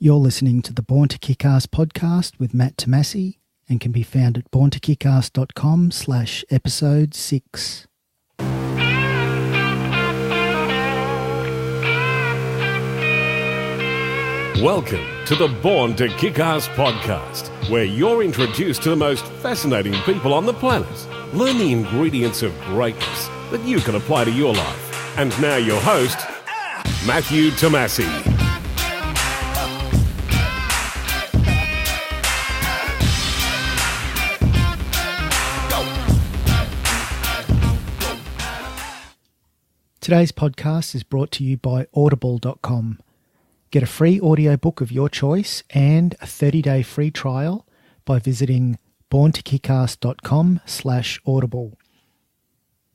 You're listening to the Born to Kick Arse podcast with Matt Tomasi and can be found at borntokickarse.com/episode 6. Welcome to the Born to Kick Arse podcast, where you're introduced to the most fascinating people on the planet. Learn the ingredients of greatness that you can apply to your life. And now your host, Matthew Tomasi. Today's podcast is brought to you by audible.com. Get a free audiobook of your choice and a 30-day free trial by visiting borntokickarse.com/audible.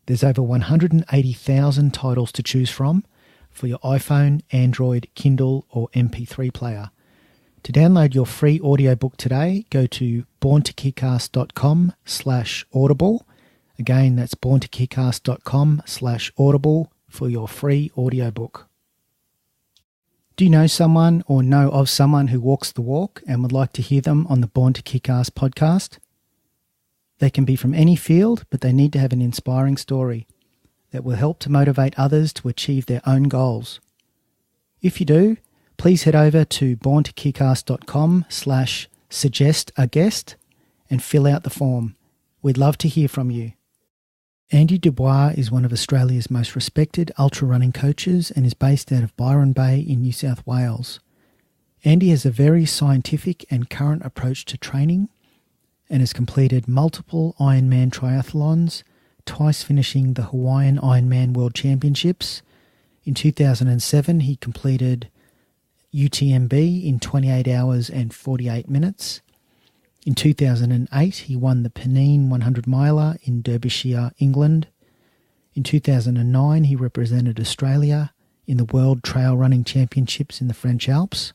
There's over 180,000 titles to choose from for your iPhone, Android, Kindle, or MP3 player. To download your free audiobook today, go to borntokickarse.com/audible. Again, that's borntokickarse.com/audible for your free audiobook. Do you know someone or know of someone who walks the walk and would like to hear them on the Born to Kick Arse podcast? They can be from any field, but they need to have an inspiring story that will help to motivate others to achieve their own goals. If you do, please head over to borntokickarse.com/suggest-a-guest and fill out the form. We'd love to hear from you. Andy DuBois is one of Australia's most respected ultra-running coaches and is based out of Byron Bay in New South Wales. Andy has a very scientific and current approach to training and has completed multiple Ironman triathlons, twice finishing the Hawaiian Ironman World Championships. In 2007, he completed UTMB in 28 hours and 48 minutes. In 2008, he won the Pennine 100 miler in Derbyshire, England. In 2009, he represented Australia in the World Trail Running Championships in the French Alps.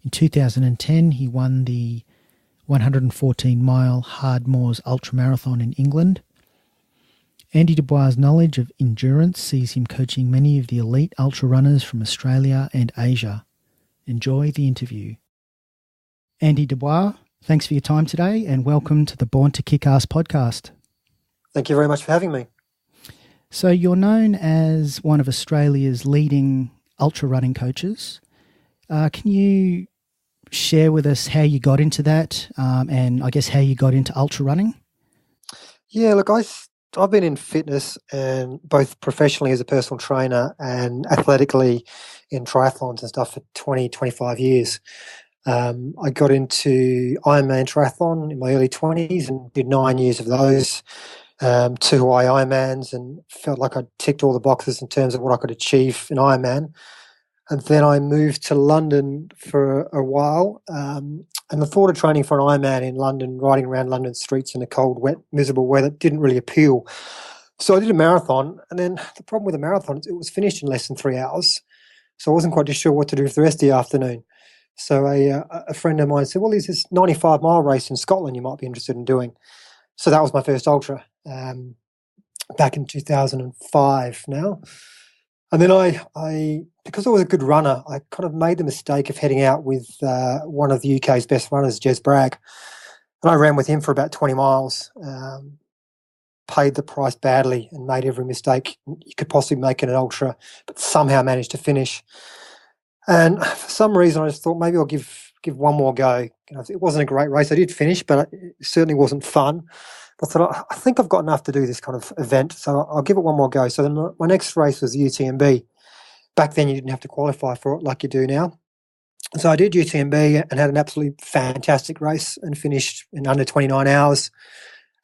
In 2010, he won the 114-mile Hardmoors Ultramarathon in England. Andy DuBois' knowledge of endurance sees him coaching many of the elite ultra runners from Australia and Asia. Enjoy the interview. Andy DuBois, thanks for your time today and welcome to the Born to Kick Arse podcast. Thank you very much for having me. So you're known as one of Australia's leading ultra running coaches. Can you share with us how you got into that and I guess how you got into ultra running? Yeah, look, I've been in fitness and both professionally as a personal trainer and athletically in triathlons and stuff for 20, 25 years. I got into Ironman triathlon in my early 20s and did 9 years of those, 2 Hawaii Ironmans, and felt like I ticked all the boxes in terms of what I could achieve in Ironman. And then I moved to London for a while, and the thought of training for an Ironman in London, riding around London streets in the cold, wet, miserable weather didn't really appeal. So I did a marathon, and then the problem with the marathon is it was finished in less than 3 hours. So I wasn't quite sure what to do for the rest of the afternoon. So a friend of mine said, well, there's this 95-mile race in Scotland you might be interested in doing. So that was my first ultra back in 2005 now. And then I because I was a good runner, I kind of made the mistake of heading out with one of the UK's best runners, Jez Bragg. And I ran with him for about 20 miles, paid the price badly and made every mistake you could possibly make in an ultra, but somehow managed to finish. And for some reason, I just thought maybe I'll give one more go. It wasn't a great race. I did finish, but it certainly wasn't fun. But I thought, I think I've got enough to do this kind of event, so I'll give it one more go. So then my next race was the UTMB. Back then, you didn't have to qualify for it like you do now. So I did UTMB and had an absolutely fantastic race and finished in under 29 hours.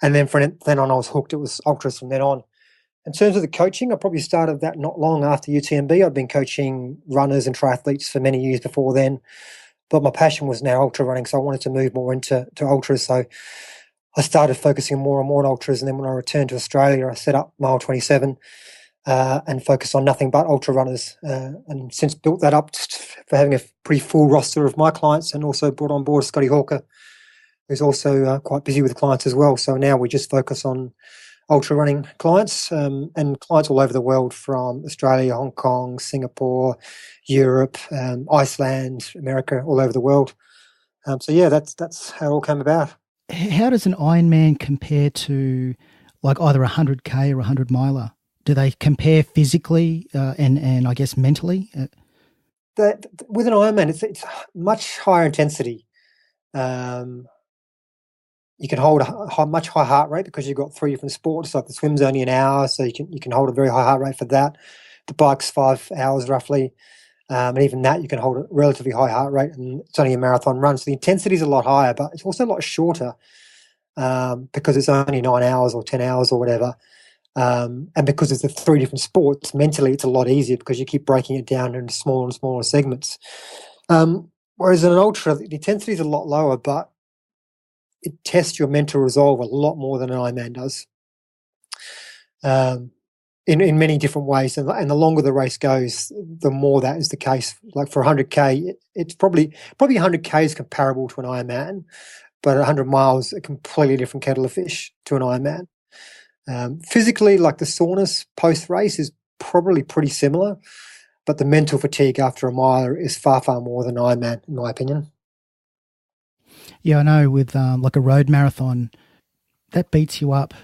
And then from then on, I was hooked. It was ultras from then on. In terms of the coaching, I probably started that not long after UTMB. I'd been coaching runners and triathletes for many years before then, but my passion was now ultra running, so I wanted to move more into ultras. So I started focusing more and more on ultras, and then when I returned to Australia, I set up Mile 27 and focused on nothing but ultra runners, and since built that up for having a pretty full roster of my clients, and also brought on board Scotty Hawker, who's also quite busy with clients as well. So now we just focus on ultra running clients, and clients all over the world, from Australia, Hong Kong, Singapore, Europe, Iceland, America, all over the world. So yeah, that's how it all came about. How does an Ironman compare to like either 100K or 100 miler? Do they compare physically and I guess mentally? With an Ironman, it's much higher intensity. You can hold a much higher heart rate because you've got 3 different sports. Like the swim's only an hour, so you can hold a very high heart rate for that. The bike's 5 hours roughly, and even that you can hold a relatively high heart rate, and it's only a marathon run. So the intensity is a lot higher, but it's also a lot shorter because it's only 9 hours or 10 hours or whatever. And because it's the 3 different sports, mentally it's a lot easier because you keep breaking it down into smaller and smaller segments. Whereas in an ultra, the intensity is a lot lower, but it tests your mental resolve a lot more than an Ironman does, in many different ways. And the longer the race goes, the more that is the case. Like for 100K, it's probably 100K is comparable to an Ironman, but 100 miles a completely different kettle of fish to an Ironman. Physically, like the soreness post-race is probably pretty similar, but the mental fatigue after a mile is far, far more than Ironman, in my opinion. Yeah, I know with like a road marathon, that beats you up.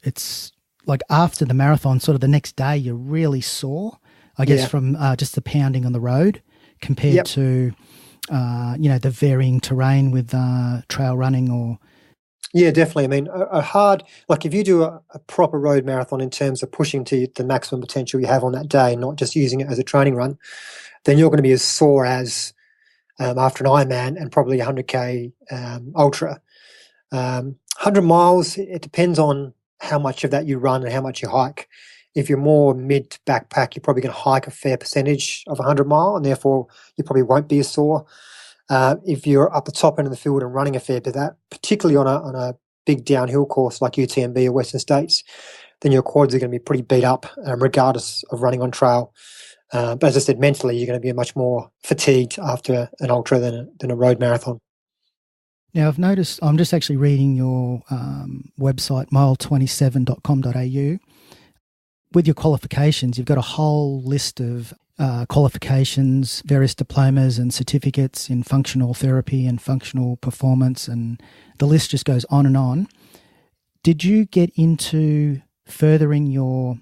It's like after the marathon, sort of the next day, you're really sore, I guess, from just the pounding on the road compared to, the varying terrain with trail running or... Yeah, definitely. I mean, a hard, like if you do a proper road marathon in terms of pushing to the maximum potential you have on that day, not just using it as a training run, then you're going to be as sore as after an Ironman and probably 100K ultra. 100 miles, it depends on how much of that you run and how much you hike. If you're more mid to backpack, you're probably going to hike a fair percentage of 100 mile, and therefore you probably won't be as sore. If you're up the top end of the field and running a fair bit of that, particularly on a big downhill course like UTMB or Western States, then your quads are going to be pretty beat up, regardless of running on trail. But as I said, mentally, you're going to be much more fatigued after an ultra than a road marathon. Now, I've noticed, I'm just actually reading your website, mile27.com.au. With your qualifications, you've got a whole list of qualifications, various diplomas and certificates in functional therapy and functional performance, and the list just goes on and on. Did you get into furthering your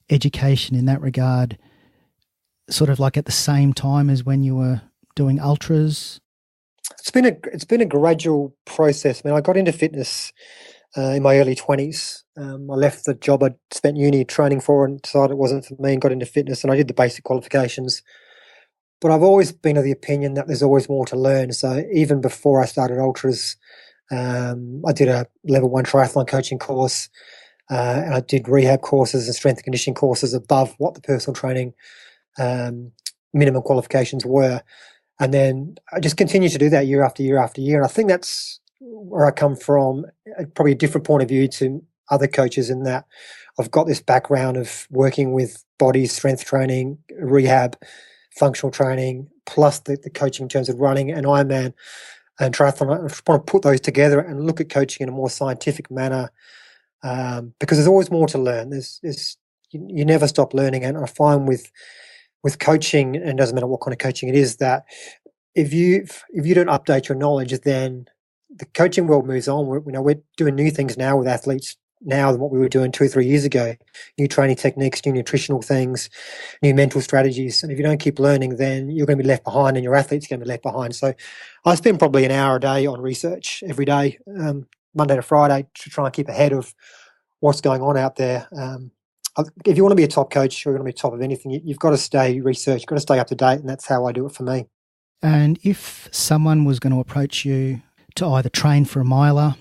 education in that regard sort of like at the same time as when you were doing ultras? It's been a gradual process. I mean, I got into fitness in my early 20s. I left the job I'd spent uni training for and decided it wasn't for me and got into fitness, and I did the basic qualifications. But I've always been of the opinion that there's always more to learn. So even before I started ultras, I did a level 1 triathlon coaching course, and I did rehab courses and strength and conditioning courses above what the personal training minimum qualifications were. And then I just continued to do that year after year after year. And I think that's where I come from, probably a different point of view to other coaches, in that I've got this background of working with body strength training, rehab, functional training, plus the coaching in terms of running and Ironman and triathlon. I just want to put those together and look at coaching in a more scientific manner, because there's always more to learn. You never stop learning. And I find with coaching, and it doesn't matter what kind of coaching it is, that if you don't update your knowledge, then the coaching world moves on. We're doing new things now with athletes now than what we were doing 2 or 3 years ago. New training techniques, new nutritional things, new mental strategies. And if you don't keep learning, then you're going to be left behind, and your athletes are going to be left behind. So I spend probably an hour a day on research every day, Monday to Friday, to try and keep ahead of what's going on out there. If you want to be a top coach, you're going to be top of anything, you've got to stay research, you've got to stay up to date, and that's how I do it for me. And if someone was going to approach you to either train for a miler,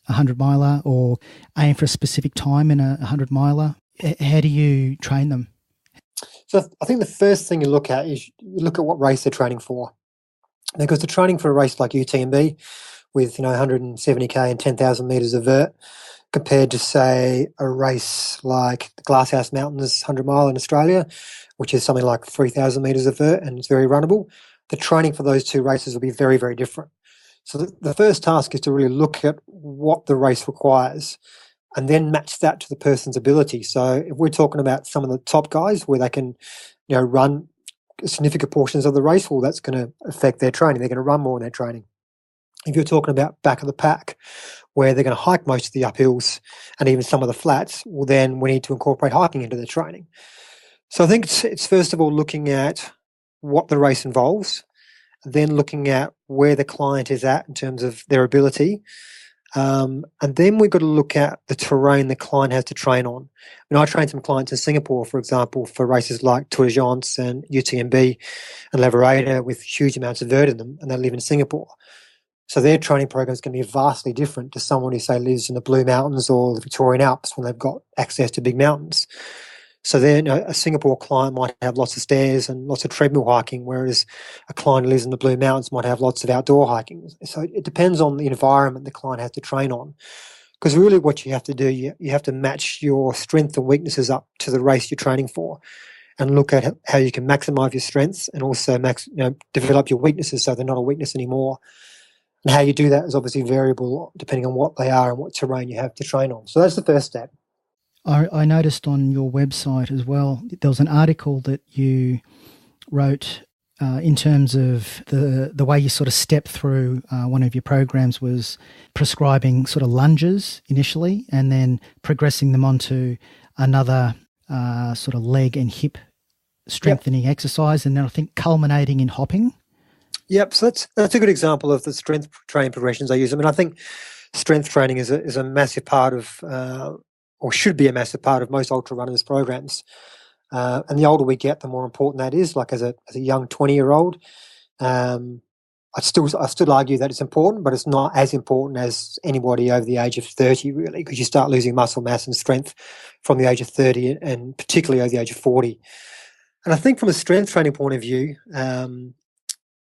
100 miler, or aim for a specific time in a 100 miler, how do you train them? So I think the first thing you look at is you look at what race they're training for. Because they're training for a race like UTMB with 170k and 10,000 metres of vert, compared to, say, a race like the Glasshouse Mountains 100 mile in Australia, which is something like 3,000 metres of vert and it's very runnable. The training for those two races will be very, very different. So the first task is to really look at what the race requires and then match that to the person's ability. So if we're talking about some of the top guys where they can, run significant portions of the race, well, that's going to affect their training. They're going to run more in their training. If you're talking about back of the pack, where they're going to hike most of the uphills and even some of the flats, well, then we need to incorporate hiking into their training. So I think it's first of all looking at what the race involves, then looking at where the client is at in terms of their ability, and then we've got to look at the terrain the client has to train on. I trained some clients in Singapore, for example, for races like Tour de France and UTMB and Lavereda with huge amounts of vert in them, and they live in Singapore. So their training program is going to be vastly different to someone who, say, lives in the Blue Mountains or the Victorian Alps when they've got access to big mountains. So then a Singapore client might have lots of stairs and lots of treadmill hiking, whereas a client who lives in the Blue Mountains might have lots of outdoor hiking. So it depends on the environment the client has to train on. Because really what you have to do, you have to match your strengths and weaknesses up to the race you're training for, and look at how you can maximize your strengths and also develop your weaknesses so they're not a weakness anymore. And how you do that is obviously variable depending on what they are and what terrain you have to train on. So that's the first step. I noticed on your website as well, there was an article that you wrote in terms of the way you sort of step through one of your programs was prescribing sort of lunges initially and then progressing them onto another sort of leg and hip strengthening exercise, and then I think culminating in hopping. Yep, so that's a good example of the strength training progressions I use. I think strength training is a massive part of, or should be a massive part of most ultra runners' programs. And the older we get, the more important that is. Like as a young 20-year-old, I still argue that it's important, but it's not as important as anybody over the age of 30, really, because you start losing muscle mass and strength from the age of 30, and particularly over the age of 40. And I think from a strength training point of view,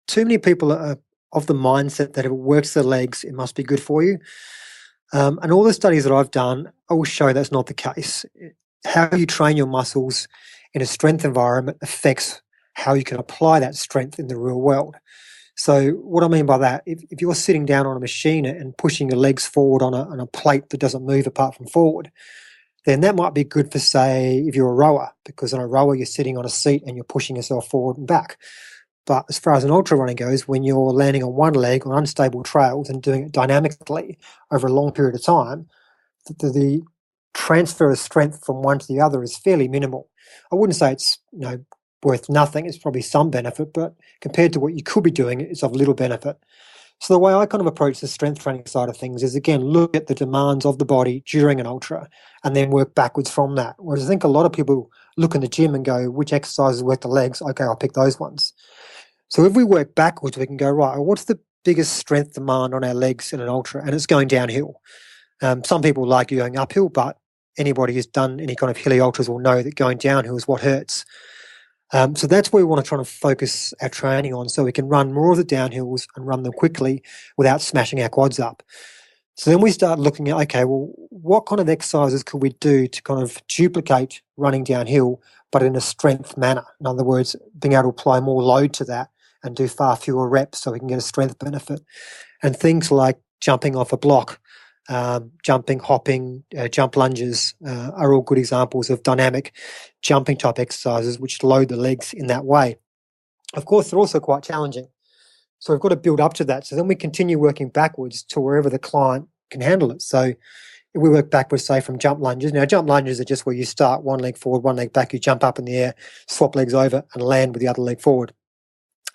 too many people are of the mindset that if it works the legs, it must be good for you. And all the studies that I've done, I will show that's not the case. How you train your muscles in a strength environment affects how you can apply that strength in the real world. So what I mean by that, if you're sitting down on a machine and pushing your legs forward on a plate that doesn't move apart from forward, then that might be good for, say, if you're a rower, because on a rower you're sitting on a seat and you're pushing yourself forward and back. But as far as an ultra running goes, when you're landing on one leg on unstable trails and doing it dynamically over a long period of time, the transfer of strength from one to the other is fairly minimal. I wouldn't say it's worth nothing. It's probably some benefit, but compared to what you could be doing, it's of little benefit. So the way I kind of approach the strength training side of things is, again, look at the demands of the body during an ultra and then work backwards from that. Whereas I think a lot of people look in the gym and go, which exercises work the legs? Okay, I'll pick those ones. So if we work backwards, we can go, right, what's the biggest strength demand on our legs in an ultra? And it's going downhill. Some people like going uphill, but anybody who's done any kind of hilly ultras will know that going downhill is what hurts. So that's where we want to try to focus our training on, so we can run more of the downhills and run them quickly without smashing our quads up. So then we start looking at, okay, well, what kind of exercises could we do to kind of duplicate running downhill, but in a strength manner? In other words, being able to apply more load to that and do far fewer reps so we can get a strength benefit. And things like jumping off a block, jumping, hopping, jump lunges are all good examples of dynamic jumping type exercises which load the legs in that way. Of course, they're also quite challenging. So we've got to build up to that. So then we continue working backwards to wherever the client can handle it. So if we work backwards, say, from jump lunges. Now, jump lunges are just where you start one leg forward, one leg back, you jump up in the air, swap legs over and land with the other leg forward.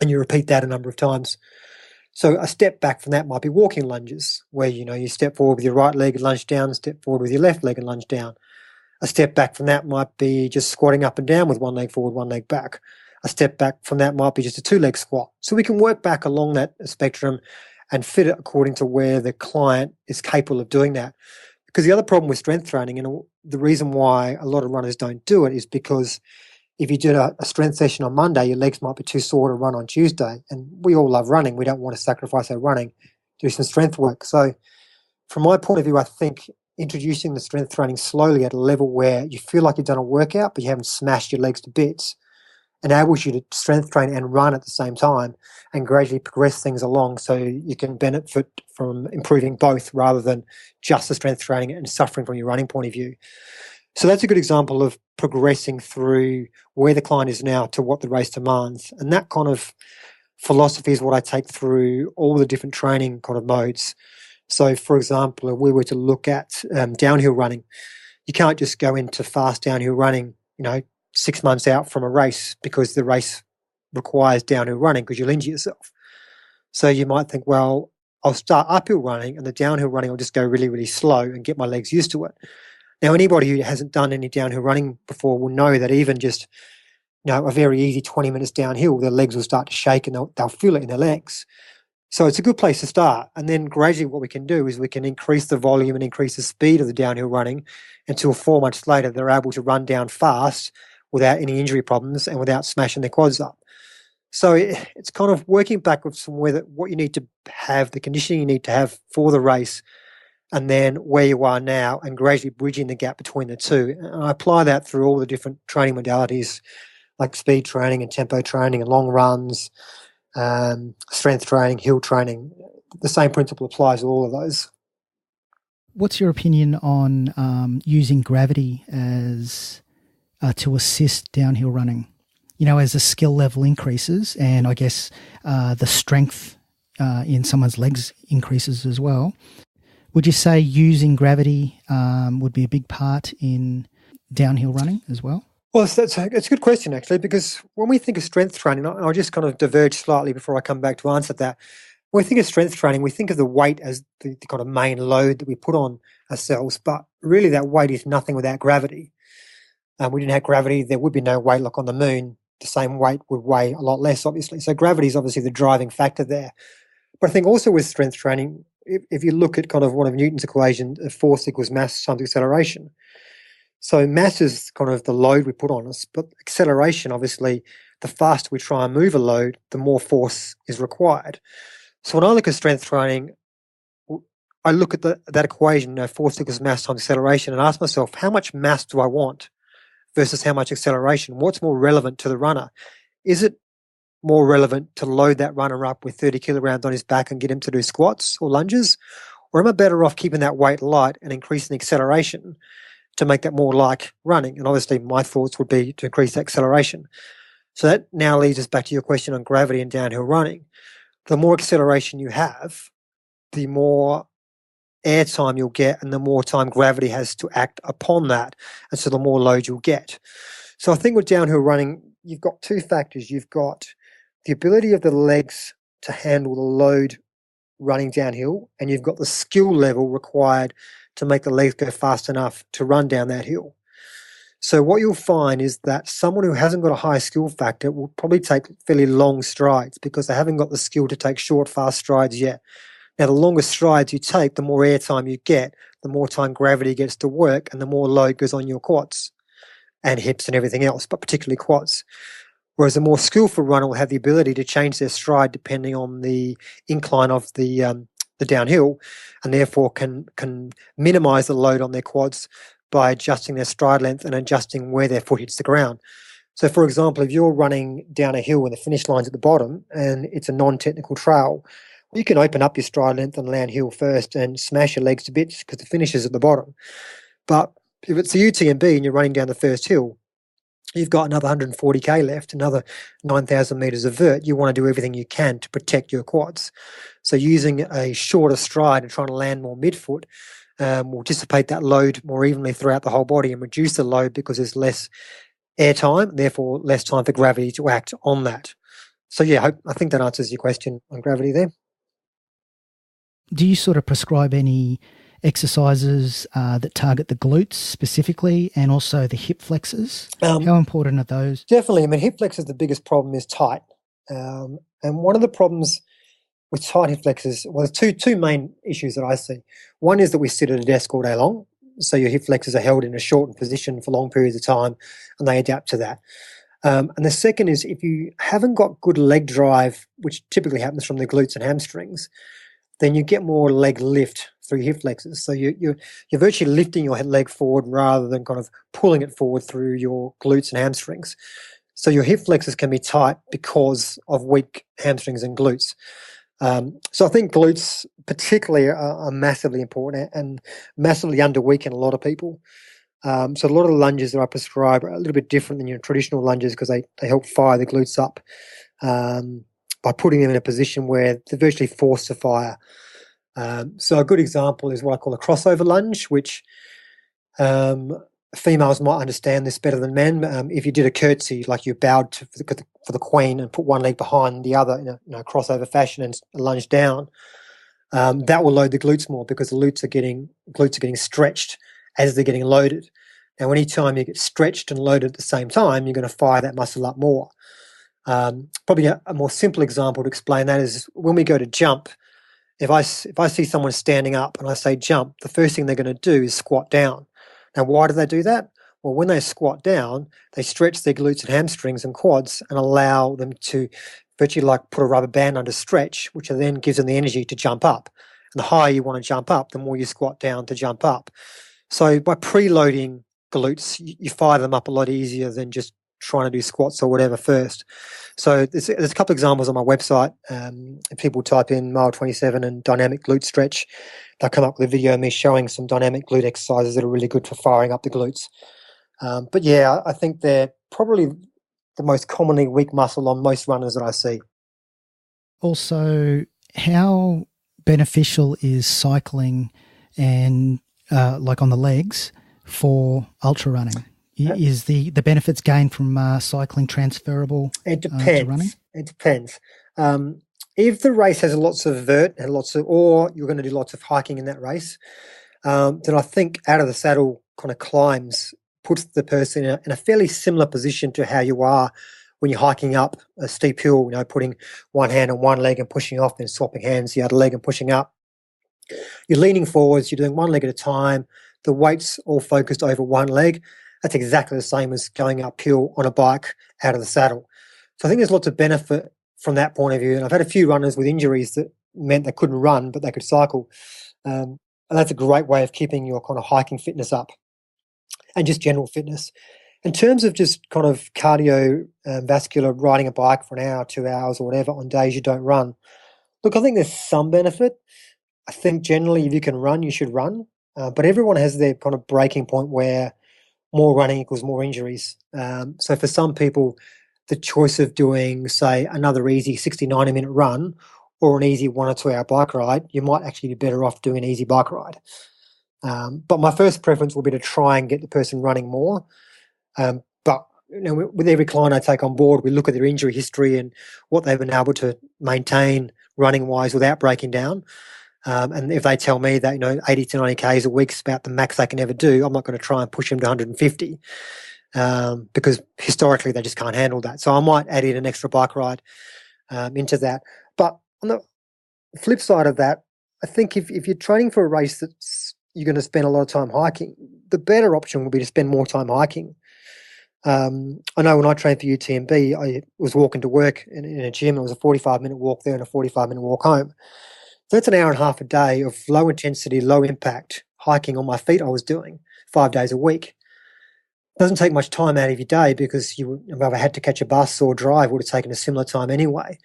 And you repeat that a number of times. So a step back from that might be walking lunges, where, you step forward with your right leg and lunge down, step forward with your left leg and lunge down. A step back from that might be just squatting up and down with one leg forward, one leg back. A step back from that might be just a two-leg squat. So we can work back along that spectrum and fit it according to where the client is capable of doing that. Because the other problem with strength training, and the reason why a lot of runners don't do it, is because if you did a strength session on Monday, your legs might be too sore to run on Tuesday. And we all love running. We don't want to sacrifice our running, do some strength work. So from my point of view, I think introducing the strength training slowly at a level where you feel like you've done a workout, but you haven't smashed your legs to bits, enables you to strength train and run at the same time and gradually progress things along so you can benefit from improving both rather than just the strength training and suffering from your running point of view. So that's a good example of progressing through where the client is now to what the race demands. And that kind of philosophy is what I take through all the different training kind of modes. So, for example, if we were to look at downhill running, you can't just go into fast downhill running, 6 months out from a race because the race requires downhill running because you'll injure yourself. So you might think, well, I'll start uphill running and the downhill running will just go really, really slow and get my legs used to it. Now, anybody who hasn't done any downhill running before will know that even just, a very easy 20 minutes downhill, their legs will start to shake and they'll feel it in their legs. So it's a good place to start. And then gradually what we can do is we can increase the volume and increase the speed of the downhill running until 4 months later they're able to run down fast without any injury problems and without smashing their quads up. So it's kind of working backwards from what you need to have, the conditioning you need to have for the race, and then where you are now, and gradually bridging the gap between the two. And I apply that through all the different training modalities like speed training and tempo training and long runs, strength training, hill training. The same principle applies to all of those. What's your opinion on using gravity as to assist downhill running? As the skill level increases and I guess the strength in someone's legs increases as well. Would you say using gravity would be a big part in downhill running as well? Well, it's a good question, actually, because when we think of strength training, and I'll just kind of diverge slightly before I come back to answer that. When we think of strength training, we think of the weight as the kind of main load that we put on ourselves, but really that weight is nothing without gravity. We didn't have gravity, there would be no weight. Like on the moon, the same weight would weigh a lot less, obviously. So gravity is obviously the driving factor there. But I think also with strength training, if you look at kind of one of Newton's equations, force equals mass times acceleration. So mass is kind of the load we put on us, but acceleration, obviously, the faster we try and move a load, the more force is required. So when I look at strength training, I look at that equation, force equals mass times acceleration, and ask myself, how much mass do I want versus how much acceleration? What's more relevant to the runner? Is it more relevant to load that runner up with 30 kilograms on his back and get him to do squats or lunges? Or am I better off keeping that weight light and increasing the acceleration to make that more like running? And obviously my thoughts would be to increase the acceleration. So that now leads us back to your question on gravity and downhill running. The more acceleration you have, the more air time you'll get and the more time gravity has to act upon that. And so the more load you'll get. So I think with downhill running, you've got two factors. You've got the ability of the legs to handle the load running downhill, and you've got the skill level required to make the legs go fast enough to run down that hill. So what you'll find is that someone who hasn't got a high skill factor will probably take fairly long strides because they haven't got the skill to take short, fast strides yet. Now, the longer strides you take, the more air time you get, the more time gravity gets to work, and the more load goes on your quads and hips and everything else, but particularly quads. Whereas a more skillful runner will have the ability to change their stride depending on the incline of the downhill, and therefore can minimize the load on their quads by adjusting their stride length and adjusting where their foot hits the ground. So, for example, if you're running down a hill and the finish line's at the bottom and it's a non-technical trail, you can open up your stride length and land hill first and smash your legs to bits because the finish is at the bottom. But if it's a UTMB and you're running down the first hill, you've got another 140k left, another 9,000 meters of vert. You want to do everything you can to protect your quads. So using a shorter stride and trying to land more midfoot will dissipate that load more evenly throughout the whole body and reduce the load because there's less air time, therefore less time for gravity to act on that. So yeah, I think that answers your question on gravity there. Do you sort of prescribe any exercises that target the glutes specifically and also the hip flexors? How important are those? Definitely. I mean, hip flexors, the biggest problem is tight. And one of the problems with tight hip flexors, well, there's two main issues that I see. One is that we sit at a desk all day long, so your hip flexors are held in a shortened position for long periods of time, and they adapt to that. And the second is if you haven't got good leg drive, which typically happens from the glutes and hamstrings, then you get more leg lift through hip flexors. So you're virtually lifting your leg forward rather than kind of pulling it forward through your glutes and hamstrings. So your hip flexors can be tight because of weak hamstrings and glutes. So I think glutes particularly are massively important and massively underweak in a lot of people. So a lot of the lunges that I prescribe are a little bit different than your traditional lunges because they help fire the glutes up by putting them in a position where they're virtually forced to fire. So a good example is what I call a crossover lunge, which females might understand this better than men. If you did a curtsy, like you bowed for the queen and put one leg behind the other in a crossover fashion and lunge down, that will load the glutes more because the glutes are getting stretched as they're getting loaded. Now, anytime you get stretched and loaded at the same time, you're going to fire that muscle up more. Probably a more simple example to explain that is when we go to jump. If I see someone standing up and I say jump, the first thing they're going to do is squat down. Now, why do they do that? Well, when they squat down, they stretch their glutes and hamstrings and quads and allow them to virtually like put a rubber band under stretch, which then gives them the energy to jump up. And the higher you want to jump up, the more you squat down to jump up. So by preloading glutes, you fire them up a lot easier than just trying to do squats or whatever first. So there's a couple of examples on my website. If people type in mile 27 and dynamic glute stretch, they'll come up with a video of me showing some dynamic glute exercises that are really good for firing up the glutes. But yeah, I think they're probably the most commonly weak muscle on most runners that I see. Also, how beneficial is cycling and like on the legs for ultra running? Is the benefits gained from cycling transferable to running? It depends. If the race has lots of vert and or you're going to do lots of hiking in that race, then I think out of the saddle kind of climbs puts the person in a fairly similar position to how you are when you're hiking up a steep hill, putting one hand on one leg and pushing off, then swapping hands the other leg and pushing up. You're leaning forwards, you're doing one leg at a time, the weight's all focused over one leg. That's exactly the same as going uphill on a bike out of the saddle. So I think there's lots of benefit from that point of view. And I've had a few runners with injuries that meant they couldn't run, but they could cycle. And that's a great way of keeping your kind of hiking fitness up and just general fitness. In terms of just kind of cardiovascular, riding a bike for an hour, 2 hours or whatever on days you don't run, look, I think there's some benefit. I think generally if you can run, you should run. But everyone has their kind of breaking point where more running equals more injuries. So for some people, the choice of doing, say, another easy 60, 90-minute run or an easy 1 or 2 hour bike ride, you might actually be better off doing an easy bike ride. But my first preference will be to try and get the person running more. But with every client I take on board, we look at their injury history and what they've been able to maintain running-wise without breaking down. And if they tell me that 80 to 90 Ks a week is about the max they can ever do, I'm not going to try and push them to 150 because historically they just can't handle that. So I might add in an extra bike ride into that. But on the flip side of that, I think if you're training for a race that's you're going to spend a lot of time hiking, the better option would be to spend more time hiking. I know when I trained for UTMB, I was walking to work in a gym. It was a 45-minute walk there and a 45-minute walk home. So that's an hour and a half a day of low intensity, low impact hiking on my feet I was doing 5 days a week. It doesn't take much time out of your day because you either had to catch a bus or drive would have taken a similar time anyway.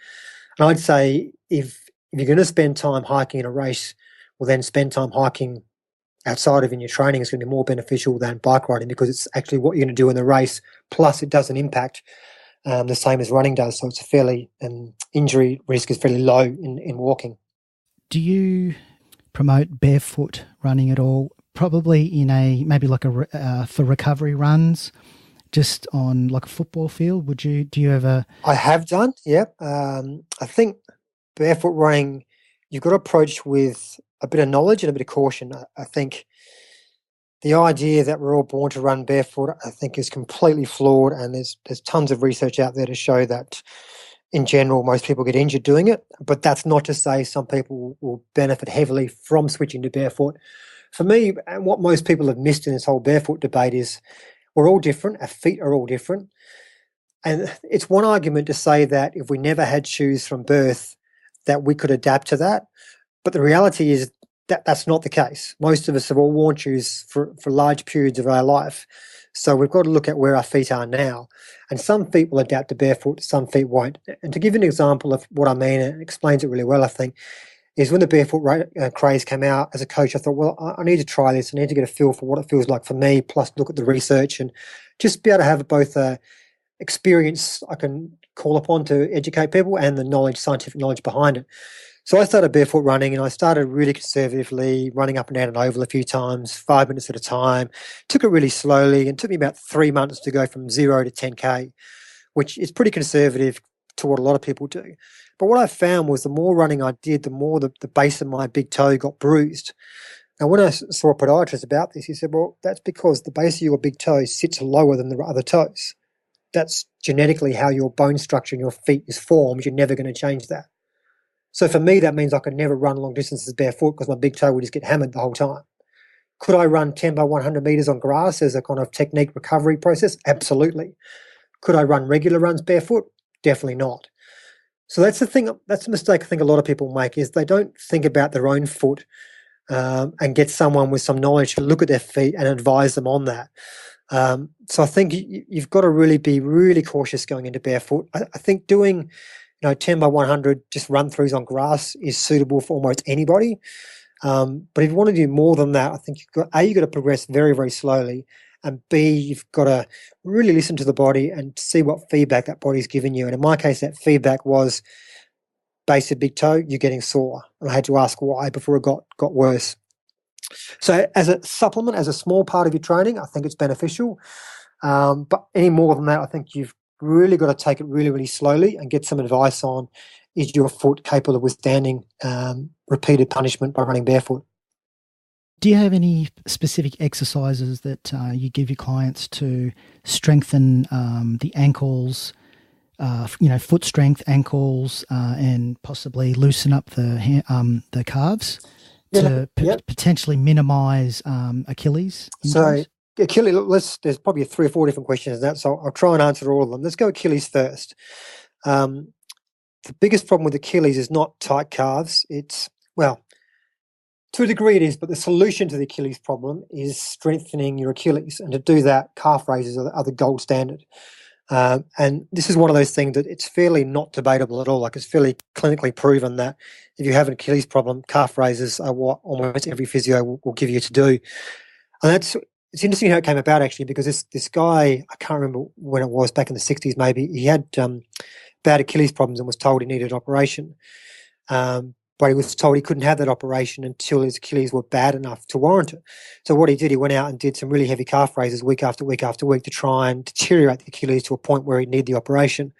And I'd say if you're going to spend time hiking in a race, well then spend time hiking outside of in your training is going to be more beneficial than bike riding because it's actually what you're going to do in the race. Plus it doesn't impact the same as running does. So it's a fairly injury risk is fairly low in walking. Do you promote barefoot running at all? Probably in maybe like for recovery runs, just on like a football field. Do you ever? I have done, yeah. I think barefoot running, you've got to approach with a bit of knowledge and a bit of caution. I think the idea that we're all born to run barefoot, I think, is completely flawed, and there's tons of research out there to show that in general, most people get injured doing it, but that's not to say some people will benefit heavily from switching to barefoot. For me, and what most people have missed in this whole barefoot debate is we're all different. Our feet are all different. And it's one argument to say that if we never had shoes from birth, that we could adapt to that. But the reality is that that's not the case. Most of us have all worn shoes for large periods of our life. So we've got to look at where our feet are now. And some feet will adapt to barefoot, some feet won't. And to give you an example of what I mean, and it explains it really well, I think, is when the barefoot craze came out, as a coach, I thought, well, I need to try this. I need to get a feel for what it feels like for me, plus look at the research and just be able to have both experience I can call upon to educate people and the knowledge, scientific knowledge behind it. So I started barefoot running, and I started really conservatively, running up and down an oval a few times, 5 minutes at a time. Took it really slowly, and it took me about 3 months to go from 0 to 10K, which is pretty conservative to what a lot of people do. But what I found was the more running I did, the more the base of my big toe got bruised. And when I saw a podiatrist about this, he said, well, that's because the base of your big toe sits lower than the other toes. That's genetically how your bone structure in your feet is formed. You're never going to change that. So for me, that means I could never run long distances barefoot because my big toe would just get hammered the whole time. Could I run 10 by 100 meters on grass as a kind of technique recovery process? Absolutely. Could I run regular runs barefoot? Definitely not. So that's the thing. That's the mistake I think a lot of people make, is they don't think about their own foot and get someone with some knowledge to look at their feet and advise them on that. So I think you've got to really be really cautious going into barefoot. I think doing 10 by 100 just run throughs on grass is suitable for almost anybody. But if you want to do more than that, I think you've got to progress very, very slowly. And B, you've got to really listen to the body and see what feedback that body's giving you. And in my case, that feedback was base of big toe, you're getting sore. And I had to ask why before it got worse. So as a supplement, as a small part of your training, I think it's beneficial. But any more than that, I think you've really got to take it really, really slowly and get some advice on, is your foot capable of withstanding repeated punishment by running barefoot? Do you have any specific exercises that you give your clients to strengthen the ankles, foot strength, ankles, and possibly loosen up the calves to potentially minimise Achilles injuries? So Achilles, there's probably 3 or 4 different questions in that, so I'll try and answer all of them. Let's go Achilles first. The biggest problem with Achilles is not tight calves. To a degree it is, but the solution to the Achilles problem is strengthening your Achilles. And to do that, calf raises are the gold standard. And this is one of those things that it's fairly not debatable at all. Like, it's fairly clinically proven that if you have an Achilles problem, calf raises are what almost every physio will give you to do. And it's interesting how it came about, actually, because this guy, I can't remember when it was, back in the 60s maybe, he had bad Achilles problems and was told he needed an operation. But he was told he couldn't have that operation until his Achilles were bad enough to warrant it. So what he did, he went out and did some really heavy calf raises week after week after week to try and deteriorate the Achilles to a point where he'd need the operation.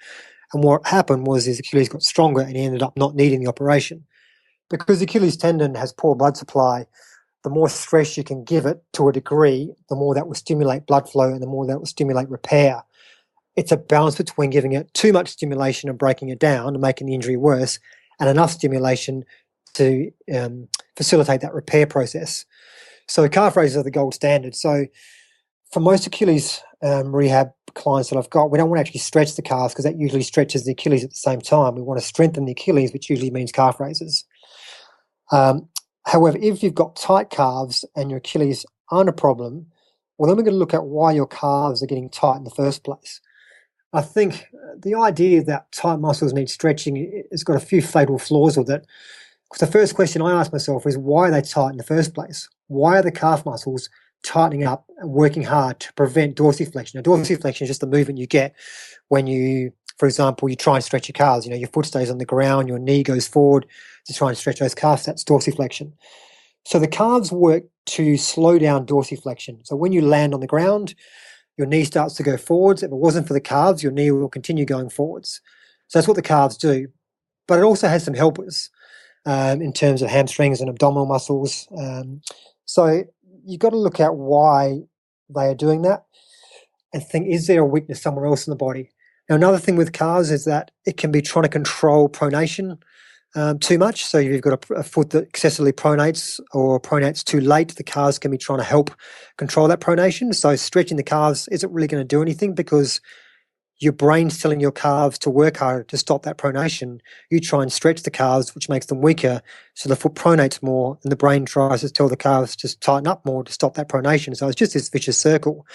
And what happened was his Achilles got stronger and he ended up not needing the operation. Because the Achilles tendon has poor blood supply, the more stress you can give it to a degree, the more that will stimulate blood flow and the more that will stimulate repair. It's a balance between giving it too much stimulation and breaking it down and making the injury worse, and enough stimulation to facilitate that repair process. So calf raises are the gold standard. So for most Achilles rehab clients that I've got, we don't want to actually stretch the calves because that usually stretches the Achilles at the same time. We want to strengthen the Achilles, which usually means calf raises. However, if you've got tight calves and your Achilles aren't a problem, well, then we're going to look at why your calves are getting tight in the first place. I think the idea that tight muscles need stretching has got a few fatal flaws with it. Because the first question I ask myself is, why are they tight in the first place? Why are the calf muscles tightening up and working hard to prevent dorsiflexion? Now, dorsiflexion is just the movement you get when you, for example, you try and stretch your calves. Your foot stays on the ground, your knee goes forward to try and stretch those calves. That's dorsiflexion. So the calves work to slow down dorsiflexion. So when you land on the ground, your knee starts to go forwards. If it wasn't for the calves, your knee will continue going forwards. So that's what the calves do. But it also has some helpers in terms of hamstrings and abdominal muscles. So you've got to look at why they are doing that and think, is there a weakness somewhere else in the body? Now, another thing with calves is that it can be trying to control pronation too much. So if you've got a foot that excessively pronates or pronates too late, the calves can be trying to help control that pronation. So stretching the calves isn't really going to do anything because your brain's telling your calves to work harder to stop that pronation. You try and stretch the calves, which makes them weaker, so the foot pronates more, and the brain tries to tell the calves to tighten up more to stop that pronation. So it's just this vicious circle.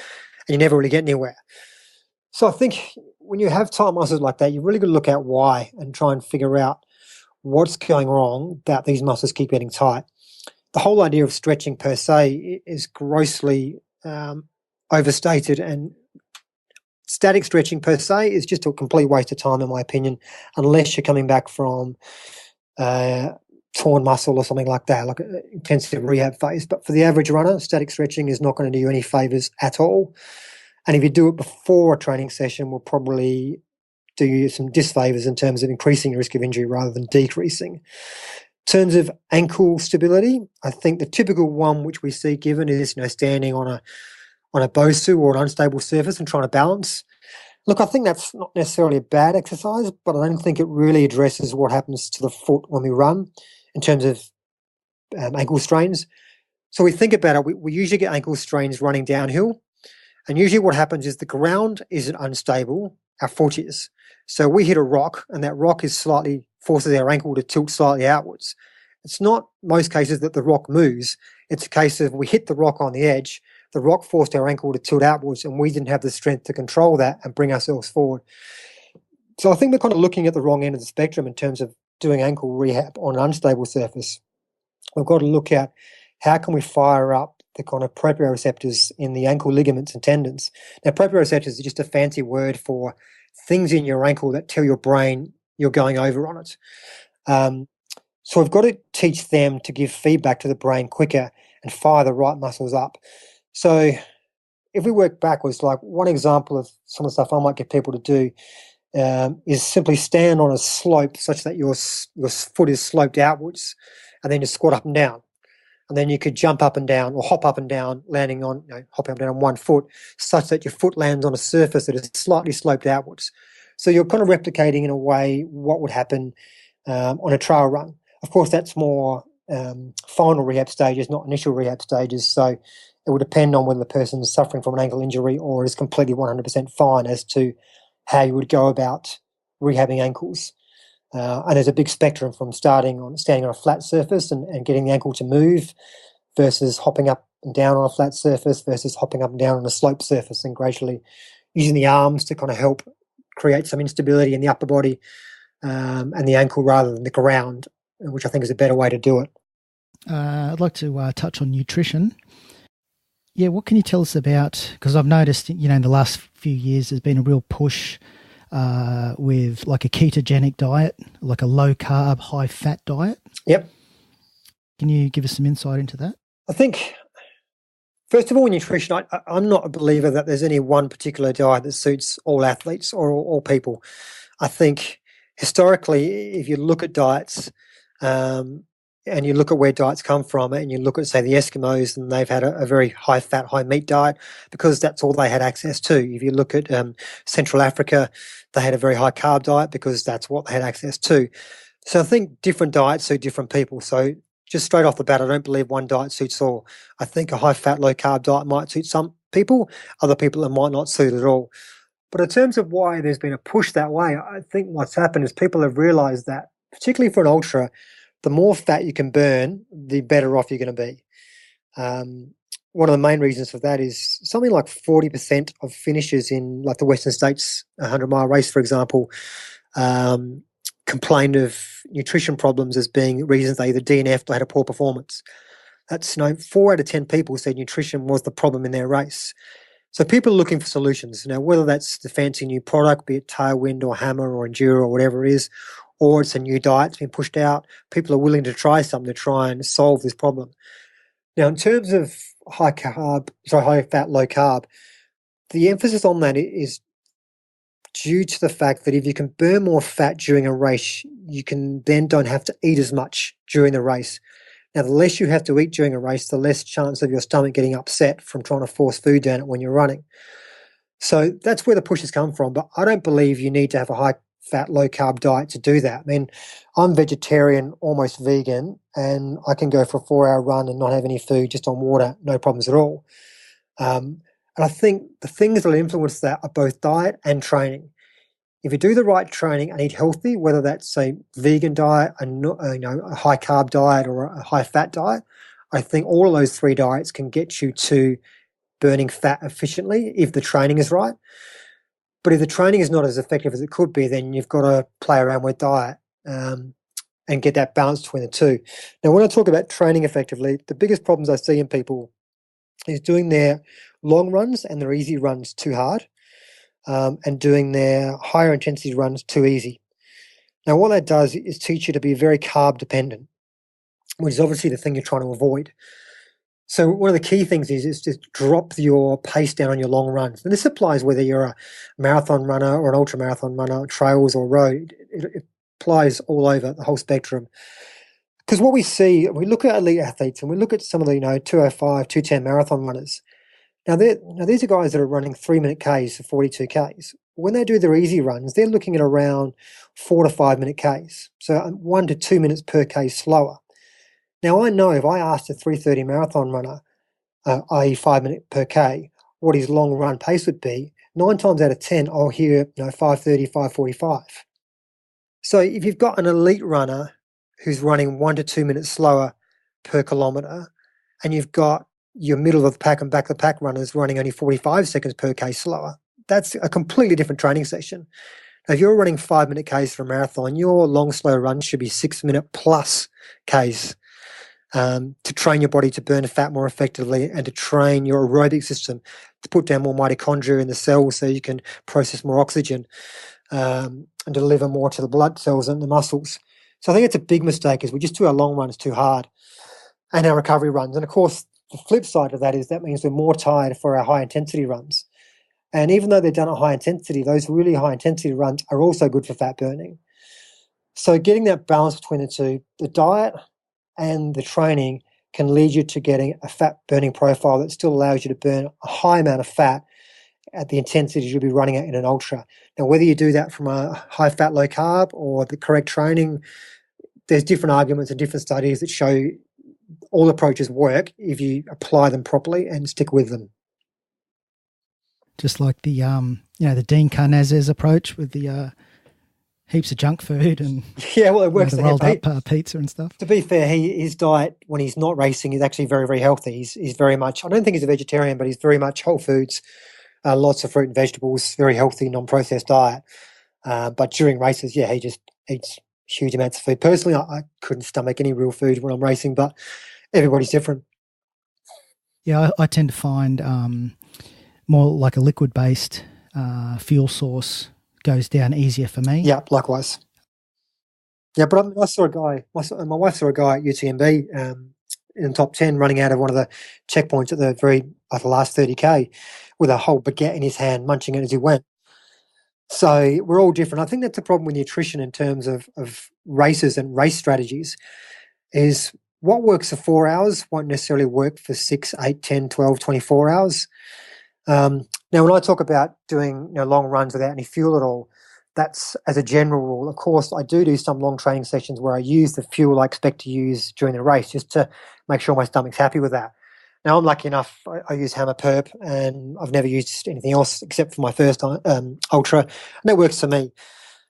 and you never really get anywhere. So I think when you have tight muscles like that, you've really got to look at why and try and figure out what's going wrong that these muscles keep getting tight. The whole idea of stretching per se is grossly overstated, and static stretching per se is just a complete waste of time, in my opinion, unless you're coming back from torn muscle or something like that, like an intensive rehab phase. But for the average runner, static stretching is not going to do you any favors at all. And if you do it before a training session, will probably do you some disfavors in terms of increasing your risk of injury rather than decreasing. In terms of ankle stability, I think the typical one which we see given is standing on a BOSU or an unstable surface and trying to balance. Look, I think that's not necessarily a bad exercise, but I don't think it really addresses what happens to the foot when we run in terms of ankle strains. So we think about it, we usually get ankle strains running downhill, and usually what happens is the ground isn't unstable, our foot is. So we hit a rock, and that rock forces our ankle to tilt slightly outwards. It's not most cases that the rock moves. It's a case of we hit the rock on the edge, the rock forced our ankle to tilt outwards, and we didn't have the strength to control that and bring ourselves forward. So I think we're kind of looking at the wrong end of the spectrum in terms of doing ankle rehab on an unstable surface. We've got to look at how can we fire up the kind of proprioceptors in the ankle ligaments and tendons. Now, proprioceptors is just a fancy word for things in your ankle that tell your brain you're going over on it. So we've got to teach them to give feedback to the brain quicker and fire the right muscles up. So if we work backwards, like one example of some of the stuff I might get people to do is simply stand on a slope such that your foot is sloped outwards, and then you squat up and down. And then you could jump up and down or hop up and down, landing on, hopping up and down on one foot, such that your foot lands on a surface that is slightly sloped outwards. So you're kind of replicating in a way what would happen on a trail run. Of course, that's more final rehab stages, not initial rehab stages. So it would depend on whether the person is suffering from an ankle injury or is completely 100% fine as to how you would go about rehabbing ankles. And there's a big spectrum from standing on a flat surface and getting the ankle to move versus hopping up and down on a flat surface versus hopping up and down on a sloped surface and gradually using the arms to kind of help create some instability in the upper body and the ankle rather than the ground, which I think is a better way to do it. I'd like to touch on nutrition. Yeah, what can you tell us about, because I've noticed, in the last few years there's been a real push with like a ketogenic diet, like a low carb, high fat diet. Yep. Can you give us some insight into that? I think, first of all, nutrition, I'm not a believer that there's any one particular diet that suits all athletes or all people. I think historically, if you look at diets, and you look at where diets come from, and you look at, say, the Eskimos, and they've had a very high-fat, high-meat diet because that's all they had access to. If you look at Central Africa, they had a very high-carb diet because that's what they had access to. So I think different diets suit different people. So just straight off the bat, I don't believe one diet suits all. I think a high-fat, low-carb diet might suit some people, other people it might not suit at all. But in terms of why there's been a push that way, I think what's happened is people have realised that, particularly for an ultra, the more fat you can burn, the better off you're going to be. One of the main reasons for that is something like 40% of finishers in like the Western States 100-mile race, for example, complained of nutrition problems as being reasons they either DNF'd or had a poor performance. That's 4 out of 10 people said nutrition was the problem in their race. So people are looking for solutions. Whether that's the fancy new product, be it Tailwind or Hammer or Enduro or whatever it is, or it's a new diet that's been pushed out, people are willing to try something to try and solve this problem. Now, in terms of high fat, low carb, the emphasis on that is due to the fact that if you can burn more fat during a race, you can then don't have to eat as much during the race. Now, the less you have to eat during a race, the less chance of your stomach getting upset from trying to force food down it when you're running. So that's where the push has come from. But I don't believe you need to have a high fat, low carb diet to do that. I mean, I'm vegetarian, almost vegan, and I can go for a 4-hour run and not have any food, just on water, no problems at all. And I think the things that will influence that are both diet and training. If you do the right training and eat healthy, whether that's a vegan diet, a high carb diet, or a high fat diet, I think all of those 3 diets can get you to burning fat efficiently if the training is right. But if the training is not as effective as it could be, then you've got to play around with diet and get that balance between the two. Now, when I talk about training effectively, the biggest problems I see in people is doing their long runs and their easy runs too hard, and doing their higher intensity runs too easy. Now, what that does is teach you to be very carb dependent, which is obviously the thing you're trying to avoid. So one of the key things is to drop your pace down on your long runs. And this applies whether you're a marathon runner or an ultra marathon runner, trails or road. It applies all over the whole spectrum. Because what we see, we look at elite athletes and we look at some of the 205, 210 marathon runners. Now these are guys that are running 3-minute Ks for 42 Ks. When they do their easy runs, they're looking at around 4 to 5 minute Ks. So 1 to 2 minutes per K slower. Now, I know if I asked a 3:30 marathon runner, i.e. 5 minute per K, what his long run pace would be, 9 times out of 10, I'll hear 5:30, 5:45. So if you've got an elite runner who's running 1 to 2 minutes slower per kilometre, and you've got your middle of the pack and back of the pack runners running only 45 seconds per K slower, that's a completely different training session. Now, if you're running 5 minute Ks for a marathon, your long slow run should be 6 minute plus Ks. To train your body to burn fat more effectively and to train your aerobic system to put down more mitochondria in the cells so you can process more oxygen and deliver more to the blood cells and the muscles. So I think it's a big mistake is we just do our long runs too hard and our recovery runs. And of course, the flip side of that is that means we're more tired for our high intensity runs. And even though they're done at high intensity, those really high intensity runs are also good for fat burning. So getting that balance between the two, the diet and the training can lead you to getting a fat burning profile that still allows you to burn a high amount of fat at the intensity you'll be running at in an ultra. Now, whether you do that from a high fat, low carb or the correct training, there's different arguments and different studies that show all approaches work if you apply them properly and stick with them. Just like the the Dean Karnazes approach with the heaps of junk food and it works. The rolled up pizza and stuff. To be fair, his diet when he's not racing is actually very, very healthy. He's very much, I don't think he's a vegetarian, but he's very much whole foods, lots of fruit and vegetables, very healthy, non-processed diet. But during races, he just eats huge amounts of food. Personally, I couldn't stomach any real food when I'm racing, but everybody's different. Yeah, I tend to find more like a liquid-based fuel source goes down easier for me. Yeah, likewise. Yeah, but I saw a guy, my wife saw a guy at UTMB in the top 10 running out of one of the checkpoints at the last 30K with a whole baguette in his hand, munching it as he went. So we're all different. I think that's the problem with nutrition in terms of races and race strategies is what works for 4 hours won't necessarily work for 6, 8, 10, 12, 24 hours. Now, when I talk about doing long runs without any fuel at all, that's as a general rule. Of course, I do some long training sessions where I use the fuel I expect to use during the race just to make sure my stomach's happy with that. Now, I'm lucky enough, I use Hammer Perp, and I've never used anything else except for my first ultra, and that works for me.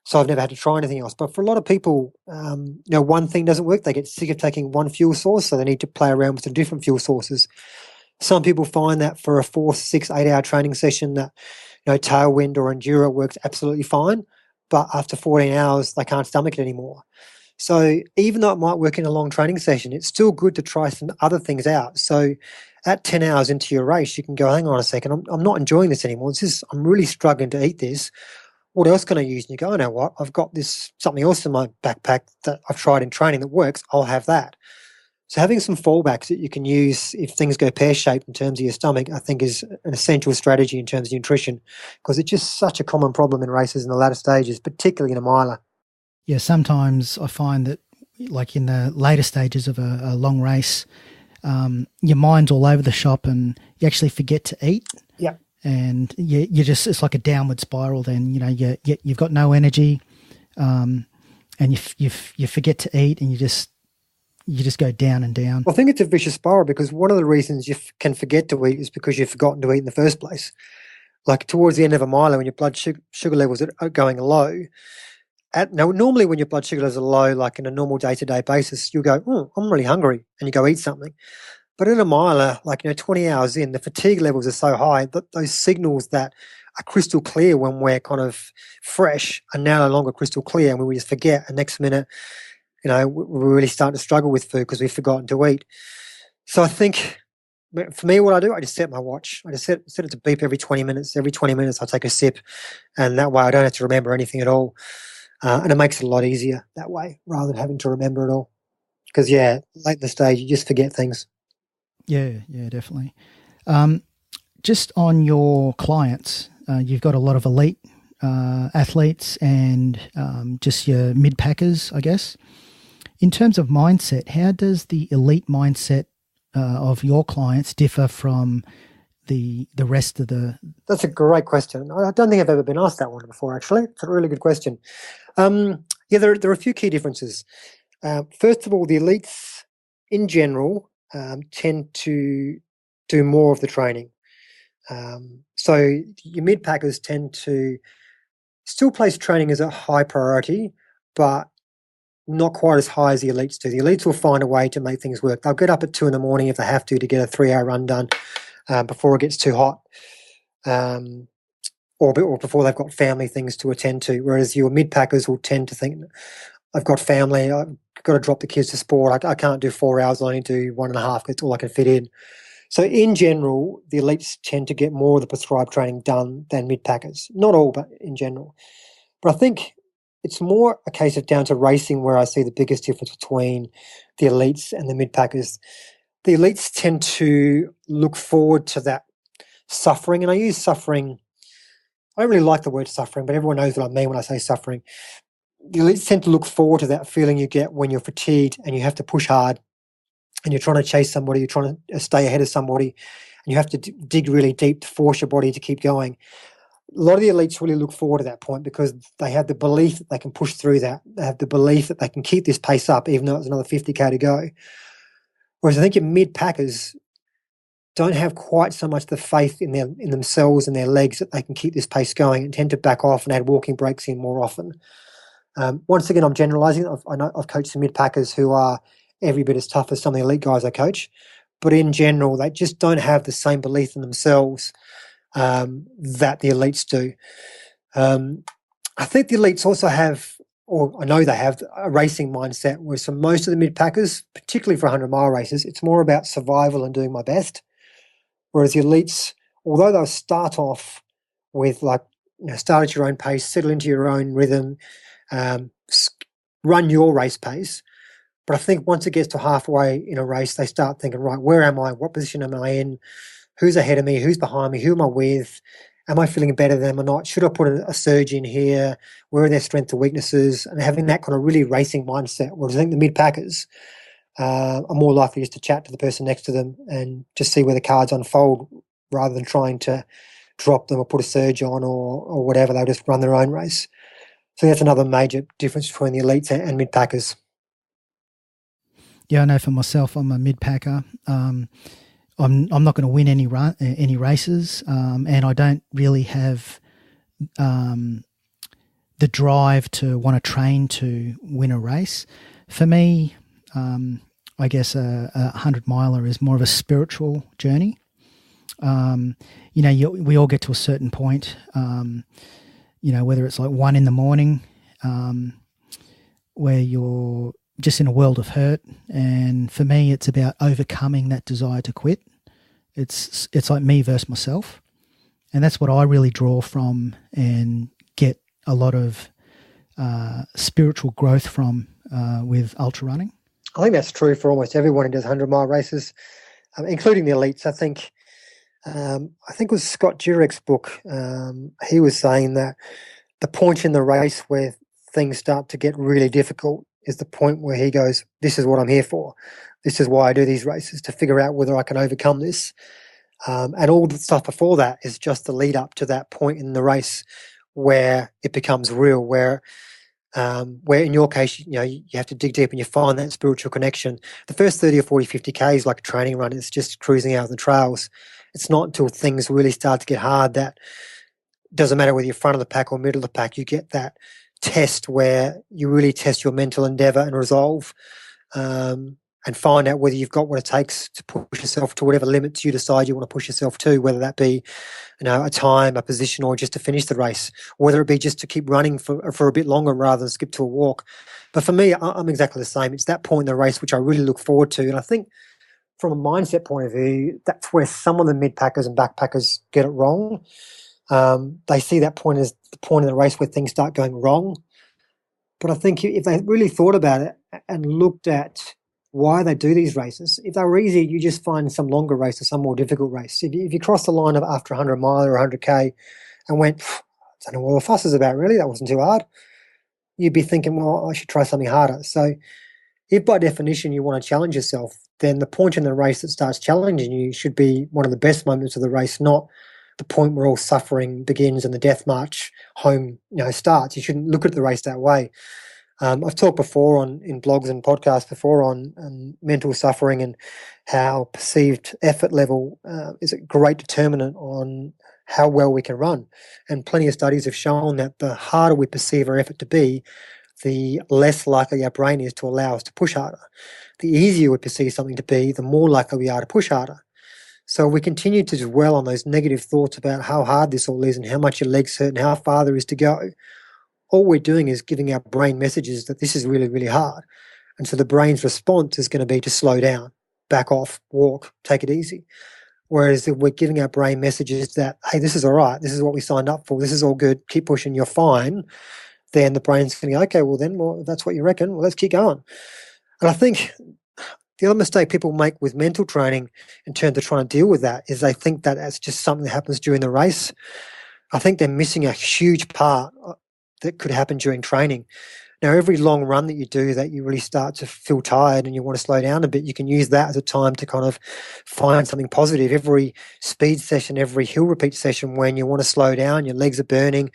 So I've never had to try anything else. But for a lot of people, one thing doesn't work. They get sick of taking one fuel source, so they need to play around with some different fuel sources. Some people find that for a 4, 6, 8 hour training session that tailwind or enduro works absolutely fine, but after 14 hours they can't stomach it anymore. So even though it might work in a long training session, it's still good to try some other things out. So at 10 hours into your race, you can go, hang on a second, I'm not enjoying this anymore. I'm really struggling to eat this. What else can I use? And you go, oh, know what? I've got something else in my backpack that I've tried in training that works. I'll have that. So having some fallbacks that you can use if things go pear-shaped in terms of your stomach, I think is an essential strategy in terms of nutrition, because it's just such a common problem in races in the latter stages, particularly in a miler. Yeah, sometimes I find that like in the later stages of a long race, your mind's all over the shop and you actually forget to eat. Yeah. And you just, it's like a downward spiral then, you've got no energy and you forget to eat and you just go down and down. Well, I think it's a vicious spiral because one of the reasons you can forget to eat is because you've forgotten to eat in the first place. Like towards the end of a mile when your blood sugar levels are going low, normally when your blood sugar levels are low, like in a normal day-to-day basis, you'll go, I'm really hungry, and you go eat something. But in a miler, 20 hours in, the fatigue levels are so high that those signals that are crystal clear when we're kind of fresh are now no longer crystal clear, and we just forget. And next minute, we're really starting to struggle with food because we've forgotten to eat. So I think for me, what I do, I just set my watch. I just set it to beep every 20 minutes. Every 20 minutes, I take a sip, and that way I don't have to remember anything at all. And it makes it a lot easier that way rather than having to remember it all. Because, late in the stage, you just forget things. Yeah, definitely. Just on your clients, you've got a lot of elite athletes and just your mid-packers, I guess. In terms of mindset, how does the elite mindset of your clients differ from the rest of the... That's a great question. I don't think I've ever been asked that one before, actually. It's a really good question. There are a few key differences. First of all, the elites in general tend to do more of the training. So your mid-packers tend to still place training as a high priority, but not quite as high as the elites do. The elites will find a way to make things work. They'll get up at 2 a.m. if they have to get a 3-hour run done before it gets too hot, or before they've got family things to attend to. Whereas your mid-packers will tend to think, I've got family, I've got to drop the kids to sport, I can't do 4 hours, I only do 1.5, it's all I can fit in. So in general, the elites tend to get more of the prescribed training done than mid-packers. Not all, but in general. But I think it's more a case of down to racing where I see the biggest difference between the elites and the mid-packers. The elites tend to look forward to that suffering, and I use suffering, I don't really like the word suffering, but everyone knows what I mean when I say suffering. The elites tend to look forward to that feeling you get when you're fatigued and you have to push hard and you're trying to chase somebody, you're trying to stay ahead of somebody, and you have to dig really deep to force your body to keep going. A lot of the elites really look forward to that point because they have the belief that they can push through that. They have the belief that they can keep this pace up even though it's another 50K to go. Whereas I think your mid-packers don't have quite so much the faith in themselves and their legs that they can keep this pace going and tend to back off and add walking breaks in more often. Once again, I'm generalising. I've coached some mid-packers who are every bit as tough as some of the elite guys I coach, but in general, they just don't have the same belief in themselves that the elites do. I think the elites also have, or I know they have, a racing mindset, whereas for most of the mid-packers, particularly for 100-mile races, it's more about survival and doing my best. Whereas the elites, although they'll start off with start at your own pace, settle into your own rhythm, run your race pace, but I think once it gets to halfway in a race, they start thinking, right, where am I? What position am I in? Who's ahead of me? Who's behind me? Who am I with? Am I feeling better than them or not? Should I put a surge in here? Where are their strengths and weaknesses? And having that kind of really racing mindset. Whereas I think the mid-packers are more likely just to chat to the person next to them and just see where the cards unfold rather than trying to drop them or put a surge on or whatever. They'll just run their own race. So that's another major difference between the elites and mid-packers. Yeah, I know for myself, I'm a mid-packer. I'm not going to win any races, and I don't really have the drive to want to train to win a race. For me, I guess a 100-miler is more of a spiritual journey. We all get to a certain point, whether it's like 1 a.m, where you're just in a world of hurt. And for me, it's about overcoming that desire to quit. It's like me versus myself. And that's what I really draw from and get a lot of spiritual growth from with ultra running. I think that's true for almost everyone who does 100-mile races, including the elites. I think it was Scott Jurek's book. He was saying that the point in the race where things start to get really difficult is the point where he goes, this is what I'm here for. This is why I do these races, to figure out whether I can overcome this. And all the stuff before that is just the lead up to that point in the race where it becomes real, where in your case, you have to dig deep and you find that spiritual connection. The first 30 or 40, 50K is like a training run. It's just cruising out on the trails. It's not until things really start to get hard that doesn't matter whether you're front of the pack or middle of the pack, you get that test where you really test your mental endeavor and resolve. and find out whether you've got what it takes to push yourself to whatever limits you decide you want to push yourself to, whether that be, a time, a position, or just to finish the race, whether it be just to keep running for a bit longer rather than skip to a walk. But for me, I'm exactly the same. It's that point in the race which I really look forward to. And I think from a mindset point of view, that's where some of the mid-packers and backpackers get it wrong. They see that point as the point in the race where things start going wrong. But I think if they really thought about it and looked at why they do these races, if they were easy, you just find some longer race or some more difficult race. If you cross the line of after 100 mile or 100K and went, I don't know what all the fuss is about, really, that wasn't too hard, you'd be thinking, well, I should try something harder. So if by definition you want to challenge yourself, then the point in the race that starts challenging you should be one of the best moments of the race, not the point where all suffering begins and the death march home starts. You shouldn't look at the race that way. I've talked before in blogs and podcasts before on mental suffering and how perceived effort level is a great determinant on how well we can run. And plenty of studies have shown that the harder we perceive our effort to be, the less likely our brain is to allow us to push harder. The easier we perceive something to be, the more likely we are to push harder. So we continue to dwell on those negative thoughts about how hard this all is and how much your legs hurt and how far there is to go. All we're doing is giving our brain messages that this is really, really hard. And so the brain's response is going to be to slow down, back off, walk, take it easy. Whereas if we're giving our brain messages that, hey, this is all right, this is what we signed up for, this is all good, keep pushing, you're fine, then the brain's going to go, okay, well, if that's what you reckon, well, let's keep going. And I think the other mistake people make with mental training in terms of trying to deal with that is they think that that's just something that happens during the race. I think they're missing a huge part that could happen during training. Now, every long run that you do that you really start to feel tired and you want to slow down a bit, you can use that as a time to kind of find something positive. Every speed session, every hill repeat session, when you want to slow down, your legs are burning,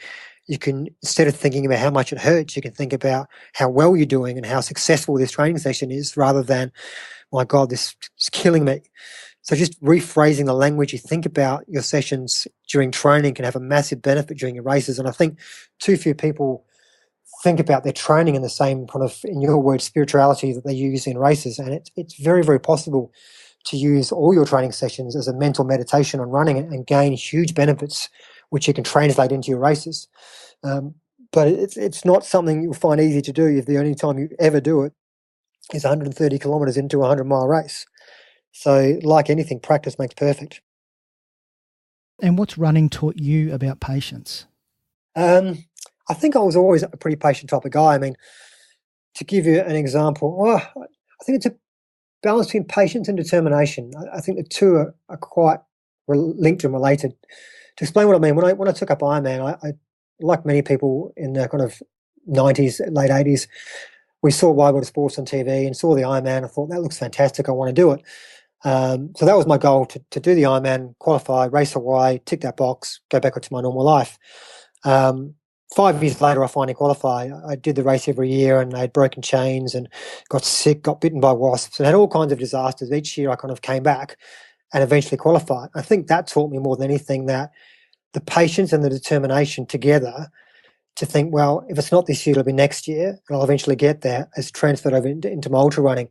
you can, instead of thinking about how much it hurts, you can think about how well you're doing and how successful this training session is, rather than, my God, this is killing me. So just rephrasing the language you think about your sessions during training can have a massive benefit during your races. And I think too few people think about their training in the same kind of, in your words, spirituality that they use in races. And it's very, very possible to use all your training sessions as a mental meditation on running and gain huge benefits, which you can translate into your races. But it's not something you'll find easy to do if the only time you ever do it is 130 kilometres into a 100-mile race. So like anything, practice makes perfect. And what's running taught you about patience? I think I was always a pretty patient type of guy. I mean, to give you an example, I think it's a balance between patience and determination. I think the two are quite linked and related. To explain what I mean, when I took up Ironman, I like many people in the kind of 90s, late 80s, we saw Wide World of Sports on TV and saw the Ironman. I thought, that looks fantastic, I want to do it. So that was my goal, to do the Ironman, qualify, race Hawaii, tick that box, go back to my normal life. 5 years later, I finally qualified. I did the race every year and I had broken chains and got sick, got bitten by wasps and had all kinds of disasters. Each year I kind of came back and eventually qualified. I think that taught me more than anything that the patience and the determination together to think, well, if it's not this year, it'll be next year and I'll eventually get there, has transferred over into my ultra running.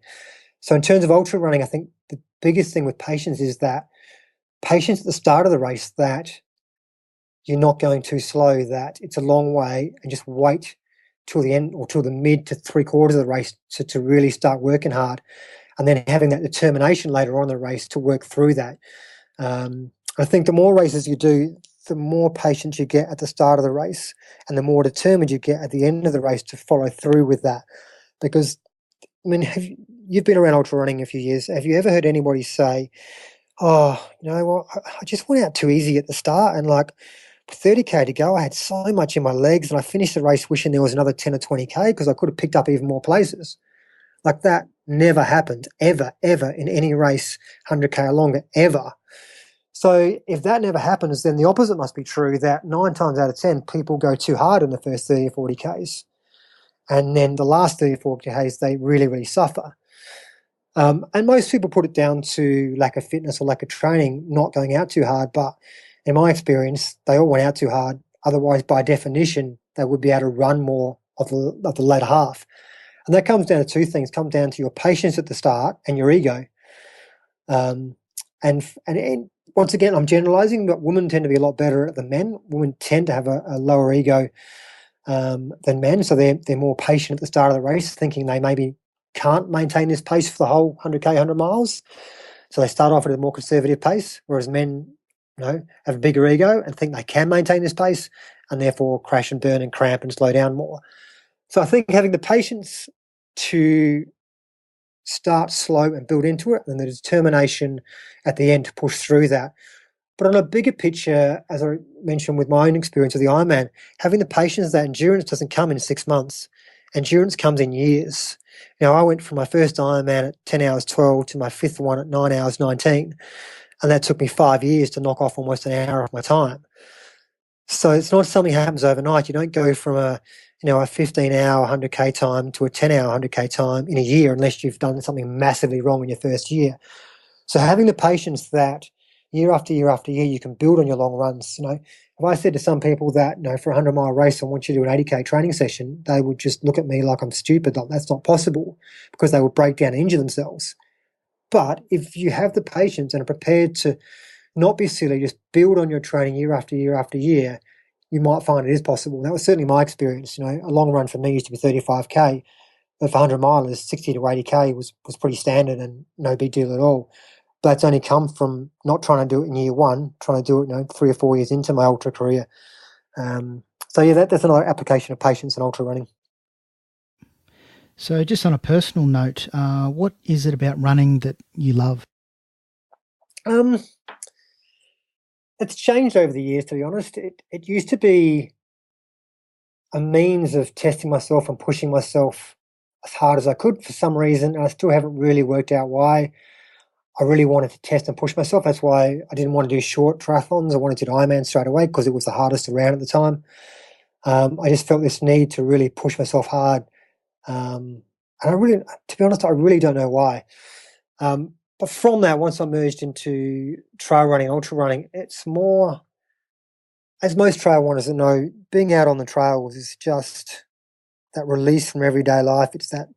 So in terms of ultra running, I think the biggest thing with patience is that patience at the start of the race, that you're not going too slow, that it's a long way, and just wait till the end or till the mid to 3/4 of the race to really start working hard, and then having that determination later on in the race to work through that. I think the more races you do, the more patience you get at the start of the race and the more determined you get at the end of the race to follow through with that. Because, I mean, you've been around ultra running a few years. Have you ever heard anybody say, oh, you know what, I just went out too easy at the start and like 30K to go, I had so much in my legs and I finished the race wishing there was another 10 or 20K because I could have picked up even more places. Like that never happened, ever in any race, 100K or longer, ever. So if that never happens, then the opposite must be true, that 9 times out of 10, people go too hard in the first 30 or 40Ks. And then the last 30 or 40Ks, they really, really suffer. And most people put it down to lack of fitness or lack of training, not going out too hard. But in my experience, they all went out too hard. Otherwise, by definition, they would be able to run more of the latter half. And that comes down to two things. It comes down to your patience at the start and your ego. And once again, I'm generalizing, but women tend to be a lot better than men. Women tend to have a lower ego than men, so they're more patient at the start of the race, thinking they maybe can't maintain this pace for the whole 100k, 100 miles. So they start off at a more conservative pace, whereas men, have a bigger ego and think they can maintain this pace and therefore crash and burn and cramp and slow down more. So I think having the patience to start slow and build into it, and the determination at the end to push through that. But on a bigger picture, as I mentioned with my own experience of the Ironman, having the patience that endurance doesn't come in 6 months. Endurance comes in years. I went from my first Ironman at 10 hours 12 to my fifth one at 9 hours 19. And that took me 5 years to knock off almost an hour of my time. So it's not something that happens overnight. You don't go from a 15-hour 100k time to a 10-hour 100k time in a year unless you've done something massively wrong in your first year. So having the patience that year after year after year you can build on your long runs. If I said to some people that for a 100-mile race I want you to do an 80k training session, they would just look at me like I'm stupid. Like, that's not possible, because they would break down and injure themselves. But if you have the patience and are prepared to not be silly, just build on your training year after year after year, you might find it is possible. That was certainly my experience. A long run for me used to be 35k, but for 100 milers, 60 to 80k was pretty standard and no big deal at all. But that's only come from not trying to do it in year one, trying to do it 3 or 4 years into my ultra career. So yeah, that's another application of patience in ultra running. So just on a personal note, what is it about running that you love? It's changed over the years, to be honest. It used to be a means of testing myself and pushing myself as hard as I could for some reason, and I still haven't really worked out why. I really wanted to test and push myself. That's why I didn't want to do short triathlons. I wanted to do Ironman straight away because it was the hardest around at the time. I just felt this need to really push myself hard. And I really, to be honest, I really don't know why. But from that, once I merged into trail running, ultra running, it's more, as most trail runners know, being out on the trails is just that release from everyday life. It's that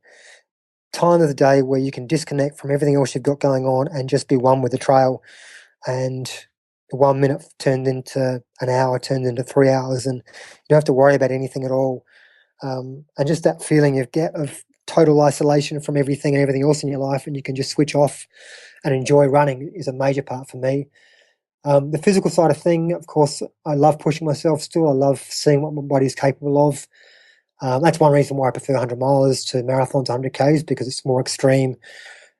time of the day where you can disconnect from everything else you've got going on and just be one with the trail. And 1 minute turned into an hour, turned into 3 hours, and you don't have to worry about anything at all. And just that feeling you get of total isolation from everything and everything else in your life, and you can just switch off and enjoy running is a major part for me. The physical side of thing, of course, I love pushing myself still. I love seeing what my body is capable of. That's one reason why I prefer 100 milers to marathons, 100Ks, because it's more extreme.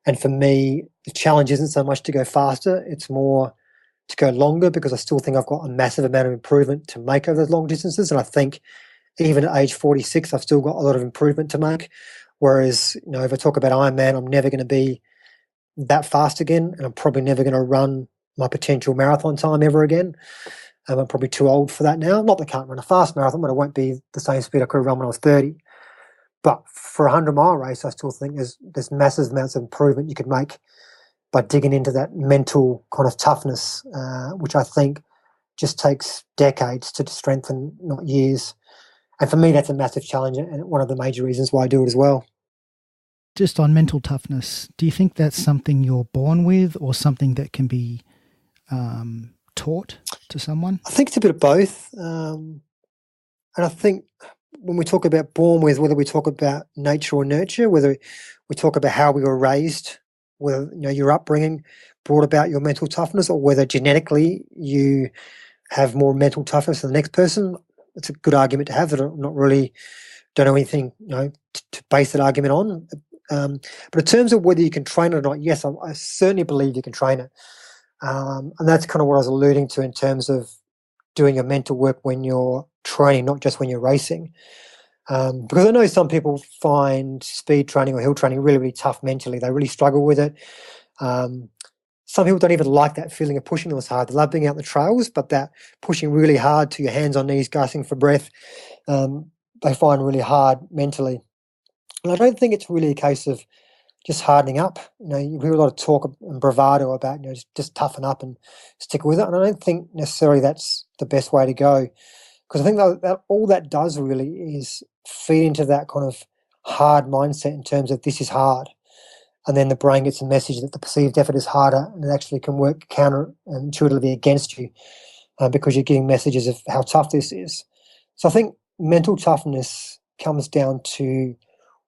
And for me, the challenge isn't so much to go faster, it's more to go longer, because I still think I've got a massive amount of improvement to make over those long distances. And I think even at age 46, I've still got a lot of improvement to make. Whereas, if I talk about Ironman, I'm never going to be that fast again, and I'm probably never going to run my potential marathon time ever again. I'm probably too old for that now. Not that I can't run a fast marathon, but it won't be the same speed I could have run when I was 30. But for a 100-mile race, I still think there's massive amounts of improvement you could make by digging into that mental kind of toughness, which I think just takes decades to strengthen, not years. And for me, that's a massive challenge, and one of the major reasons why I do it as well. Just on mental toughness, do you think that's something you're born with or something that can be taught to someone? I think it's a bit of both. And I think when we talk about born with, whether we talk about nature or nurture, whether we talk about how we were raised, whether your upbringing brought about your mental toughness, or whether genetically you have more mental toughness than the next person, it's a good argument to have. That I'm not really don't know anything to base that argument on. But in terms of whether you can train it or not, yes, I certainly believe you can train it. And that's kind of what I was alluding to in terms of doing your mental work when you're training, not just when you're racing. Because I know some people find speed training or hill training really, really tough mentally. They really struggle with it. Some people don't even like that feeling of pushing them as hard. They love being out on the trails, but that pushing really hard to your hands on knees, gasping for breath, they find really hard mentally. And I don't think it's really a case of just hardening up. You hear a lot of talk and bravado about, just toughen up and stick with it. And I don't think necessarily that's the best way to go, because I think that all that does really is feed into that kind of hard mindset in terms of this is hard. And then the brain gets a message that the perceived effort is harder, and it actually can work counterintuitively against you because you're getting messages of how tough this is. So I think mental toughness comes down to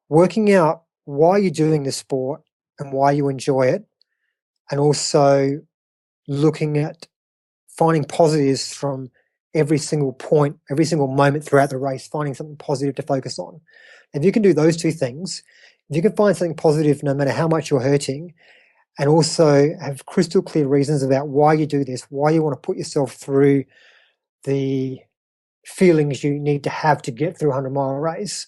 working out why you're doing the sport and why you enjoy it, and also looking at finding positives from every single point, every single moment throughout the race, finding something positive to focus on. If you can do those two things, if you can find something positive no matter how much you're hurting, and also have crystal clear reasons about why you do this, why you want to put yourself through the feelings you need to have to get through a 100-mile race,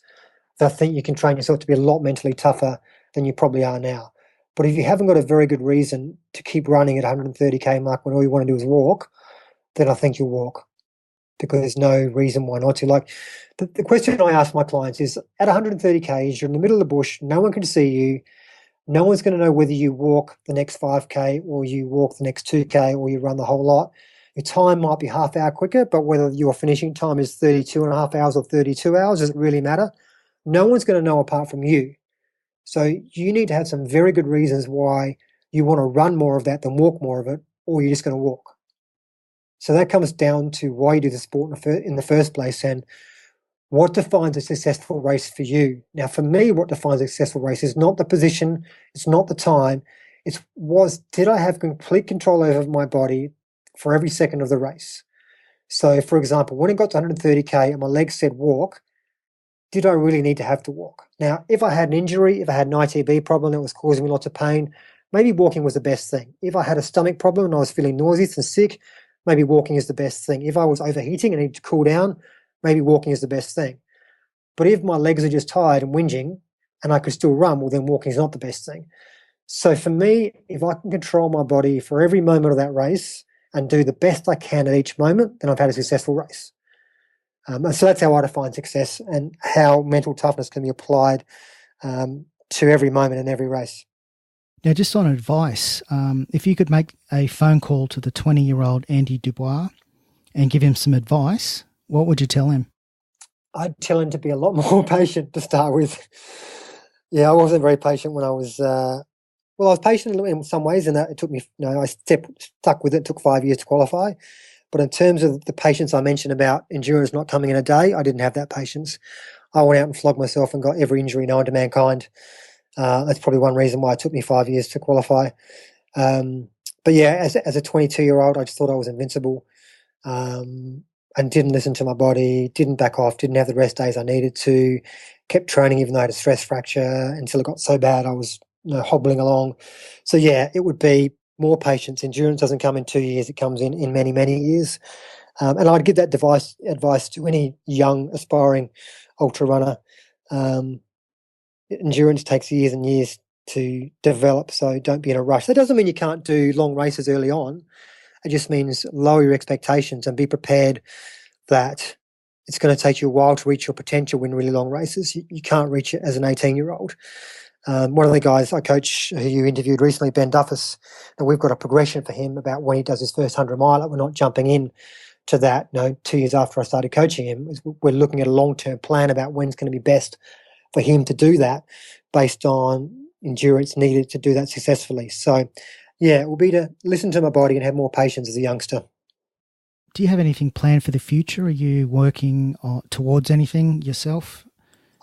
I think you can train yourself to be a lot mentally tougher than you probably are now. But if you haven't got a very good reason to keep running at 130k mark when all you want to do is walk, then I think you'll walk, because there's no reason why not to. Like the question I ask my clients is, at 130k, you're in the middle of the bush, no one can see you, no one's going to know whether you walk the next 5k or you walk the next 2k or you run the whole lot. Your time might be half hour quicker, but whether your finishing time is 32 and a half hours or 32 hours, does it really matter? No one's going to know apart from you. So you need to have some very good reasons why you want to run more of that than walk more of it, or you're just going to walk. So that comes down to why you do the sport in the first place and what defines a successful race for you. Now, for me, what defines a successful race is not the position, it's not the time, did I have complete control over my body for every second of the race? So, for example, when it got to 130k and my legs said walk, did I really need to have to walk? Now, if I had an injury, if I had an ITB problem that was causing me lots of pain, maybe walking was the best thing. If I had a stomach problem and I was feeling nauseous and sick, maybe walking is the best thing. If I was overheating and needed to cool down, maybe walking is the best thing. But if my legs are just tired and whinging and I could still run, well, then walking is not the best thing. So for me, if I can control my body for every moment of that race and do the best I can at each moment, then I've had a successful race. So that's how I define success and how mental toughness can be applied to every moment in every race. Now, just on advice, if you could make a phone call to the 20-year-old Andy DuBois and give him some advice, what would you tell him? I'd tell him to be a lot more patient to start with. Yeah, I wasn't very patient when I was, I was patient in some ways, and that it took me, I stuck with it. It took 5 years to qualify. But in terms of the patience I mentioned about endurance not coming in a day, I didn't have that patience. I went out and flogged myself and got every injury known to mankind. That's probably one reason why it took me 5 years to qualify. But yeah, as a 22-year-old, I just thought I was invincible and didn't listen to my body, didn't back off, didn't have the rest days I needed to, kept training even though I had a stress fracture until it got so bad I was hobbling along. So yeah, it would be more patience. Endurance doesn't come in 2 years, it comes in many, many years. And I'd give that advice to any young, aspiring ultra runner. Endurance takes years and years to develop, so don't be in a rush. That doesn't mean you can't do long races early on. It just means lower your expectations and be prepared that it's going to take you a while to reach your potential in really long races. You can't reach it as an 18-year-old. One of the guys I coach who you interviewed recently, Ben Duffus, and we've got a progression for him about when he does his first 100-miler. We're not jumping in to that 2 years after I started coaching him. We're looking at a long-term plan about when's going to be best for him to do that based on endurance needed to do that successfully. So, yeah, it will be to listen to my body and have more patience as a youngster. Do you have anything planned for the future? Are you working towards anything yourself?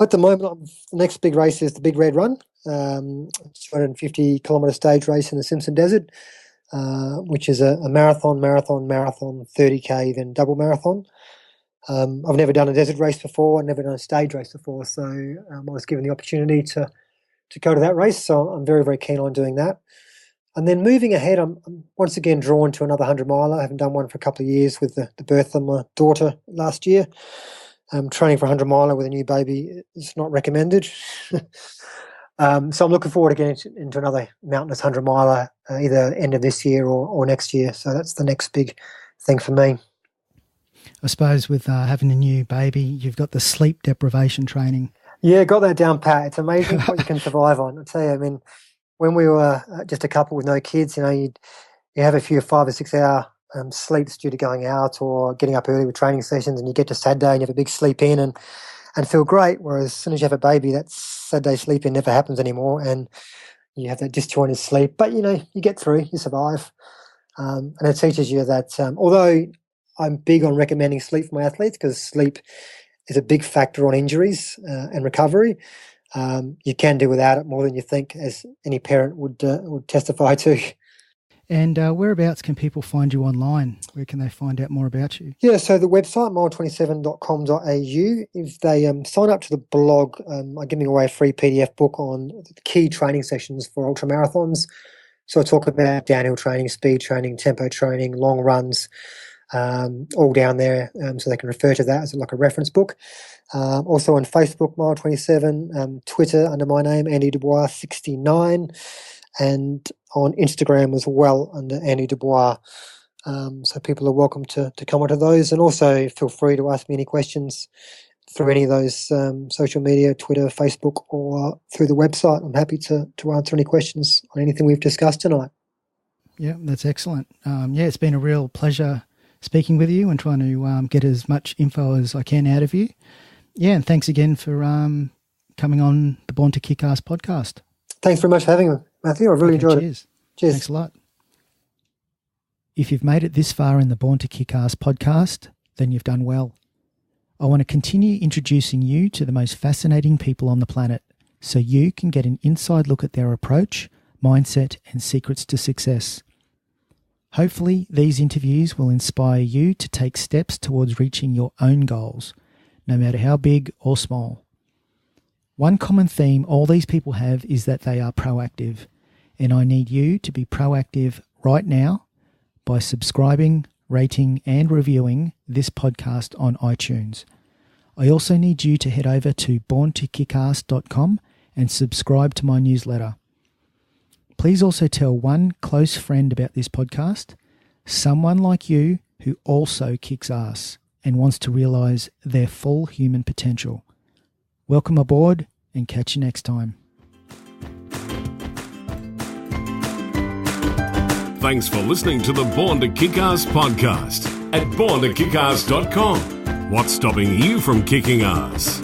At the moment, the next big race is the Big Red Run, 250-kilometre stage race in the Simpson Desert, which is a marathon, 30K, then double marathon. I've never done a desert race before. I've never done a stage race before. So I was given the opportunity to go to that race. So I'm very, very keen on doing that. And then moving ahead, I'm once again drawn to another 100-miler. I haven't done one for a couple of years with the birth of my daughter last year. Training for a 100-miler with a new baby is not recommended. So I'm looking forward to getting into another mountainous 100-miler either end of this year or next year. So that's the next big thing for me. I suppose with having a new baby, you've got the sleep deprivation training. Yeah, got that down pat. It's amazing what you can survive on. I tell you, I mean, when we were just a couple with no kids, you have a few 5 or 6 hour sleeps due to going out or getting up early with training sessions, and you get to Saturday and you have a big sleep in, and and feel great. Whereas as soon as you have a baby, that Saturday sleep-in never happens anymore, and you have that disjointed sleep. But, you get through, you survive. And it teaches you that although I'm big on recommending sleep for my athletes because sleep is a big factor on injuries and recovery, you can do without it more than you think, as any parent would testify to. And whereabouts can people find you online? Where can they find out more about you? Yeah, so the website, mile27.com.au. If they sign up to the blog, I'm giving away a free PDF book on the key training sessions for ultramarathons. So I talk about downhill training, speed training, tempo training, long runs, all down there, so they can refer to that as like a reference book. Also on Facebook, Mile27, Twitter under my name, Andy DuBois 69, and on Instagram as well under Andy DuBois. So people are welcome to come onto those, and also feel free to ask me any questions through any of those social media, Twitter, Facebook, or through the website. I'm happy to answer any questions on anything we've discussed tonight. Yeah, that's excellent. It's been a real pleasure speaking with you and trying to get as much info as I can out of you. Yeah, and thanks again for coming on the Born to Kick Arse podcast. Thanks very much for having me, Matthew. I really enjoyed it. Cheers. Thanks a lot. If you've made it this far in the Born to Kick Arse podcast, then you've done well. I want to continue introducing you to the most fascinating people on the planet so you can get an inside look at their approach, mindset, and secrets to success. Hopefully, these interviews will inspire you to take steps towards reaching your own goals, no matter how big or small. One common theme all these people have is that they are proactive, and I need you to be proactive right now by subscribing, rating, and reviewing this podcast on iTunes. I also need you to head over to borntokickarse.com and subscribe to my newsletter. Please also tell one close friend about this podcast, someone like you who also kicks ass and wants to realize their full human potential. Welcome aboard, and catch you next time. Thanks for listening to the Born to Kick Arse podcast at borntokickarse.com. What's stopping you from kicking arse?